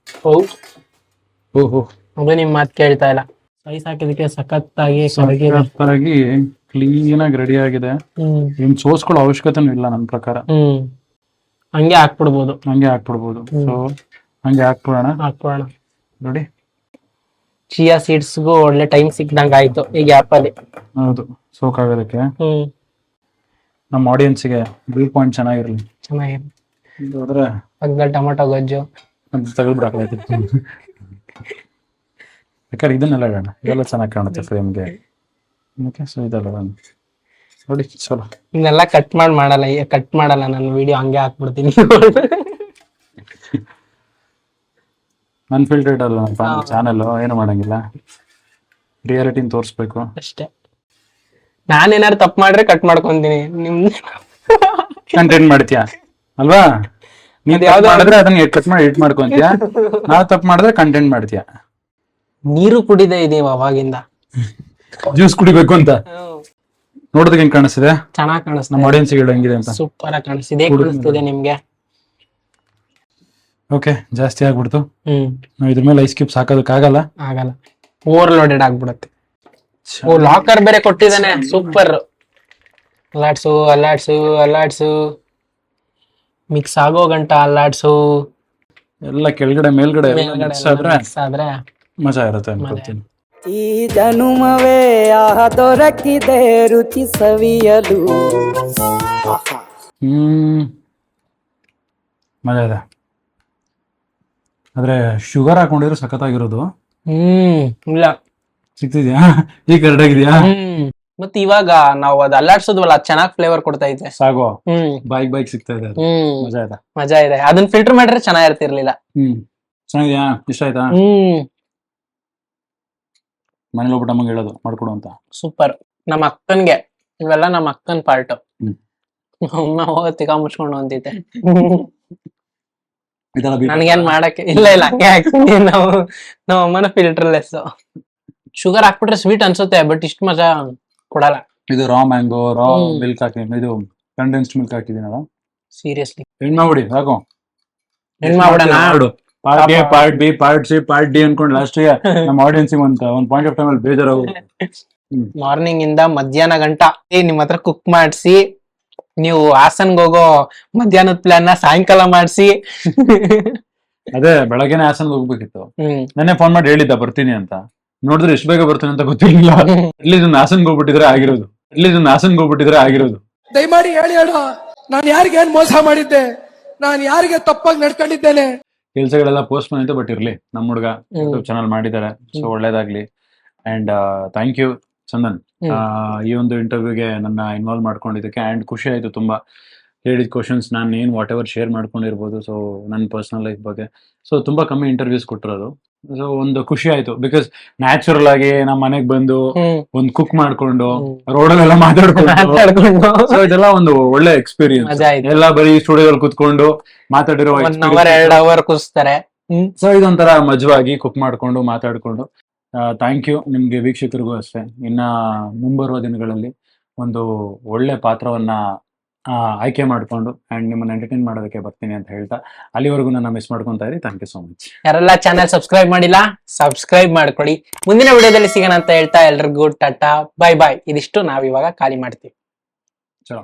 ಓಹೋ, ಅದು ನಿಮ್ ಮಾತ್ ಕೇಳ್ತಾ ಇಲ್ಲ. ಸೈಸ್ ಹಾಕಿದಕ್ಕೆ ಸಖತ್ತಾಗಿ ಕ್ಲೀನ್ ಆಗಿ ರೆಡಿ ಆಗಿದೆ. ಏನ್ ಸೋಸ್ಕೊಳ್ಳೋ ಅವಶ್ಯಕತೆನೂ ಇಲ್ಲ ನನ್ನ ಪ್ರಕಾರ. ಹಂಗೆ ಹಾಕ್ಬಿಡ್ಬೋದು. ಸೊ ಹಂಗೆ ಹಾಕ್ಬಿಡೋಣ. ನೋಡಿ, ಚಿಯಾ ಸೀಡ್ಸ್ಗೂ ಒಳ್ಳೆ ಟೈಮ್ ಸಿಕ್ದಂಗ ಆಯ್ತು ಈ ಗ್ಯಾಪ್ ಅಲ್ಲಿ. ಹೌದು, ಸೋಕ್ ಆಗೋದಕ್ಕೆ. ನಮ್ಮ ಆಡಿಯನ್ಸ್ಗೆ ವ್ಯೂ ಪಾಯಿಂಟ್ ಚೆನ್ನಾಗಿರ್ಲಿ. ಹೋದ್ರೆ ಪಕ್ಕದಲ್ಲಿ ಟೊಮೊಟೊ ಗೊಜ್ಜು ತಗಲ್ಬಿಡಾಕೈತಿ. ಯಾಕಂದ್ರೆ ಇದನ್ನೆಲ್ಲ ಇಡೋಣ, ಇದೆಲ್ಲ ಚೆನ್ನಾಗಿ ಕಾಣುತ್ತೆ ಫ್ರೇಮ್ಗೆ. ಓಕೆ, ಸೊ ಇದೆಲ್ಲ ನೋಡಿ ಚಲೋ. ಇದನ್ನೆಲ್ಲ ಕಟ್ ಮಾಡಲ್ಲ ನಾನು ವಿಡಿಯೋ ಹಂಗೆ ಹಾಕ್ಬಿಡ್ತೀನಿ. ಅನ್ಫಿಲ್ಟರ್ಡ್ ಅಲ್ಲ ನಮ್ಮ ಚಾನಲ್, ಏನು ಮಾಡಂಗಿಲ್ಲ, ರಿಯಾಲಿಟಿನ ತೋರಿಸ್ಬೇಕು ಅಷ್ಟೇ. ನಾನೇನಾರು ತಪ್ಪು ಮಾಡ್ರೆ ಕಟ್ ಮಾಡ್ಕೊಂತೀನಿ. ಕಂಟೆಂಟ್ ಮಾಡ್ತೀಯ ಅಲ್ವಾ? ನೀನ್ ಯಾವ್ದು ಮಾಡಿದ್ರೆ ಅದನ್ನ ಕಟ್ ಮಾಡಿ ಎಡಿಟ್ ಮಾಡ್ಕೊಂತೀಯ, ನಾವ್ ತಪ್ಪು ಮಾಡಿದ್ರೆ ಕಂಟೆಂಟ್ ಮಾಡ್ತೀಯ. ನೀರು ಕುಡಿದೇ ಇದೀವಿ ಅವಾಗಿಂದ. ಜ್ಯೂಸ್ ಕುಡಿಬೇಕು ಅಂತ ನೋಡೋದಕ್ಕೆ ಹೆಂಗ್ ಕಾಣಿಸ್ತಿದೆ? ಚೆನ್ನಾಗಿ ಕಾಣಿಸ್ತಿದೆ. ನಮ್ಮ ಆಡಿಯನ್ಸ್ ಹೆಂಗಿದೆ ಅಂತ ಸೂಪರ್ ಆಗಿ ಕಾಣಿಸ್ತಿದೆ ನಿಮ್ಗೆ. ಓಕೆ, ಜಾಸ್ತಿ ಆಗ್ಬಿಡ್ತು. ನಾವ್ ಇದ್ರ ಮೇಲೆ ಐಸ್ ಕ್ಯೂಬ್ಸ್ ಹಾಕೋದಕ್ಕಾಗಲ್ಲ, ಓವರ್ಲೋಡೆಡ್ ಆಗ್ಬಿಡುತ್ತೆ. ಲಾಕರ್ ಬೇರೆ ಕೊಟ್ಟಿದ್ದಾನೆ, ಸೂಪರ್. ಅಲ್ಲಾಡ್ಸು ಮಿಕ್ಸ್ ಆಗೋ ಗಂಟ ಅಲ್ಲಾಡ್ಸು. ಎಲ್ಲ ಕೆಳಗಡೆ ಮೇಲ್ಗಡೆ ಆದ್ರೆ ಮಜಾ ಇರುತ್ತೆ ಅನ್ಕೊಳ್ತೀನಿ. ಈ ಜನುಮವೇ ದೊರಕಿದೆ ರುಚಿ ಸವಿಯಲು. ಮಜಾ ಇದೆ. ಆದ್ರೆ ಶುಗರ್ ಹಾಕೊಂಡಿರೋ ಸಖತ್ತಾಗಿರೋದು. ಇಲ್ಲ ಸಿಗ್ತಿದ್ಯಾ? ಈಗ ಕರೆಕ್ಟ್ ಆಗಿದ್ಯಾ? ಮತ್ತೆ ಇವಾಗ ನಾವು ಅದ್ ಅಲ್ಲಾಡ್ಸೋದ್ವಲ್ಲ, ಚೆನ್ನಾಗ್ ಫ್ಲೇವರ್ ಕೊಡ್ತಾ ಇದೆ. ಸಾಗೋ ಬೈಕ್ ಸಿಗ್ತಾ ಇದೆ. ಮಜಾ ಇದೆ. ಅದನ್ನ ಫಿಲ್ಟರ್ ಮಾಡಿದ್ರೆ ಚೆನ್ನಾಗಿರ್ತಿರ್ಲಿಲ್ಲ. ಚೆನ್ನಾಗಿದ್ಯಾ? ಇಷ್ಟ ಆಯ್ತಾ? ಮನೇಲಿ ಹೋಗ್ಬಿಟ್ಟು ಅಮ್ಮಗೆ ಹೇಳೋದು ಮಾಡ್ಕೊಡು ಅಂತ. ಸೂಪರ್. ನಮ್ಮ ಅಕ್ಕನ್ಗೆ ಇವೆಲ್ಲ ನಮ್ಮ ಅಕ್ಕನ್ ಪಾರ್ಟ್. ಅಮ್ಮ ಹೋಗತ್ತಿಗ ಮುಚ್ಕೊಂಡು ಅಂತಿದ್ದೆ. ನನ್ಗೇನ್ ಮಾಡಕ್ಕೆ ಇಲ್ಲ ಹಂಗೆ ಹಾಕ್ತೀನಿ. ನಮ್ಮ ಅಮ್ಮನ ಫಿಲ್ಟರ್ಲೆಸ್. ಶುಗರ್ ಹಾಕ್ಬಿಟ್ರೆ ಸ್ವೀಟ್ ಅನ್ಸುತ್ತೆ, ಬಟ್ ಇಷ್ಟು ಮಜಾ ಕೊಡಲ್ಲ. ಇದು ರಾ ಮ್ಯಾಂಗೋ, ರಾ ಮಿಲ್ಕ್ ಹಾಕಿ, ಇದು ಕಂಡೆನ್ಸ್ಡ್ ಮಿಲ್ಕ್ ಹಾಕಿದೀನಲ್ಲ. ಸೀರಿಯಸ್ಲಿ ಹೆಣ್ ಮಾಡ್ಬಿಡಿ ಸಾಕು. ಹೆಣ್ ಮಾಡ್ಬಿಡೋಣ. Part A, part B, part C, part D ಅನ್ಕೊಂಡು ಲಾಸ್ಟ್ ನಮ್ಮ ಆಡಿಯನ್ಸ್ ಒಂದ್ ಪಾಯಿಂಟ್ ಆಫ್ ಟೈಮ್ ಅಲ್ಲಿ ಬೇಜಾರಾಗ. ಮಾರ್ನಿಂಗ್ ಇಂದ ಮಧ್ಯಾಹ್ನ ಗಂಟ ನಿಮ್ ಹತ್ರ ಕುಕ್ ಮಾಡಿಸಿ, ನೀವು ಹಾಸನ್ಗೆ ಹೋಗೋ ಮಧ್ಯಾಹ್ನದ ಪ್ಲಾನ್ ನ ಸಾಯಂಕಾಲ ಮಾಡಿಸಿ. ಅದೇ ಬೆಳಗ್ಗೆನೆ ಹಾಸನ್ಗೆ ಹೋಗ್ಬೇಕಿತ್ತು. ನೆನ್ನೆ ಫೋನ್ ಮಾಡಿ ಹೇಳಿದ್ದ ಬರ್ತೀನಿ ಅಂತ, ನೋಡಿದ್ರೆ ಎಷ್ಟು ಬೇಗ ಬರ್ತೀನಿ ಅಂತ ಗೊತ್ತಿರ್ಲಿಲ್ಲ. ಇಲ್ಲಿ ಹಾಸನ್ಗೆ ಹೋಗ್ಬಿಟ್ಟಿದ್ರೆ ಆಗಿರೋದು. ದಯಮಾಡಿ ಹೇಳಿ ಅಣ್ಣ, ನಾನು ಯಾರಿಗೆ ಏನ್ ಮೋಸ ಮಾಡಿದ್ದೆ, ನಾನು ಯಾರಿಗೆ ತಪ್ಪಾಗಿ ನಡ್ಕೊಂಡಿದ್ದೇನೆ. ಕೆಲ್ಸಗಳೆಲ್ಲ ಪೋಸ್ಟ್ ಬಂದಿತ್ತು, ಬಟ್ ಇರ್ಲಿ, ನಮ್ಮ ಹುಡುಗ ಯೂಟ್ಯೂಬ್ ಚಾನಲ್ ಮಾಡಿದ್ದಾರೆ, ಸೊ ಒಳ್ಳೇದಾಗ್ಲಿ. ಅಂಡ್ ಥ್ಯಾಂಕ್ ಯು ಚಂದನ್, ಈ ಒಂದು ಇಂಟರ್ವ್ಯೂಗೆ ನನ್ನ ಇನ್ವಾಲ್ವ್ ಮಾಡ್ಕೊಂಡಿದ್ದಕ್ಕೆ. ಅಂಡ್ ಖುಷಿ ಆಯ್ತು ತುಂಬಾ, ಹೇಳಿದ ಕ್ವಶನ್ಸ್ ನಾನು ಏನ್ ವಾಟ್ ಎವರ್ ಶೇರ್ ಮಾಡ್ಕೊಂಡಿರ್ಬೋದು, ಸೊ ನನ್ನ ಪರ್ಸನಲ್ ಲೈಫ್ ಬಗ್ಗೆ. ಸೊ ತುಂಬಾ ಕಮ್ಮಿ ಇಂಟರ್ವ್ಯೂಸ್ ಕೊಟ್ಟಿರೋದು, ಸೊ ಒಂದು ಖುಷಿ ಆಯ್ತು. ಬಿಕಾಸ್ ನ್ಯಾಚುರಲ್ ಆಗಿ ನಮ್ಮ ಮನೆಗ್ ಬಂದು ಒಂದ್ ಕುಕ್ ಮಾಡ್ಕೊಂಡು ರೋಡಲ್ಲೆಲ್ಲ ಮಾತಾಡ್ಕೊಂಡು, ಸೊ ಇದೆಲ್ಲ ಒಂದು ಒಳ್ಳೆ ಎಕ್ಸ್ಪೀರಿಯನ್ಸ್. ಎಲ್ಲ ಬರೀ ಸ್ಟುಡಿಯೋದಲ್ಲಿ ಕುತ್ಕೊಂಡು ಮಾತಾಡಿರೋ 1 hour ಕೂರಿಸ್ತಾರೆ. ಸೊ ಇದೊಂಥರ ಮಜವಾಗಿ ಕುಕ್ ಮಾಡ್ಕೊಂಡು ಮಾತಾಡ್ಕೊಂಡು. ಥ್ಯಾಂಕ್ ಯು ನಿಮ್ಗೆ, ವೀಕ್ಷಕರಿಗೂ ಅಷ್ಟೇ. ಇನ್ನ ಮುಂಬರುವ ದಿನಗಳಲ್ಲಿ ಒಂದು ಒಳ್ಳೆ ಪಾತ್ರವನ್ನ ಆಯ್ಕೆ ಮಾಡ್ಕೊಂಡು ಅಂಡ್ ನಿಮ್ಮನ್ನ ಎಂಟರ್ಟೈನ್ ಮಾಡೋದಕ್ಕೆ ಬರ್ತೀನಿ ಅಂತ ಹೇಳ್ತಾ, ಅಲ್ಲಿವರೆಗೂ ನನ್ನ ಮಿಸ್ ಮಾಡ್ಕೊಂತಾ ಇರಿ. Thank you so much. ಯಾರೆಲ್ಲ ಚಾನೆಲ್ ಸಬ್ಸ್ಕ್ರೈಬ್ ಮಾಡಿಲ್ಲ, ಸಬ್ಸ್ಕ್ರೈಬ್ ಮಾಡ್ಕೊಳ್ಳಿ. ಮುಂದಿನ ವಿಡಿಯೋದಲ್ಲಿ ಸಿಗೋಣ ಅಂತ ಹೇಳ್ತಾ ಎಲ್ರಿಗೂ ಟಾಟಾ, ಬೈ ಬಾಯ್. ಇದಿಷ್ಟು ನಾವಿವಾಗ ಖಾಲಿ ಮಾಡ್ತೀವಿ. ಚಲೋ.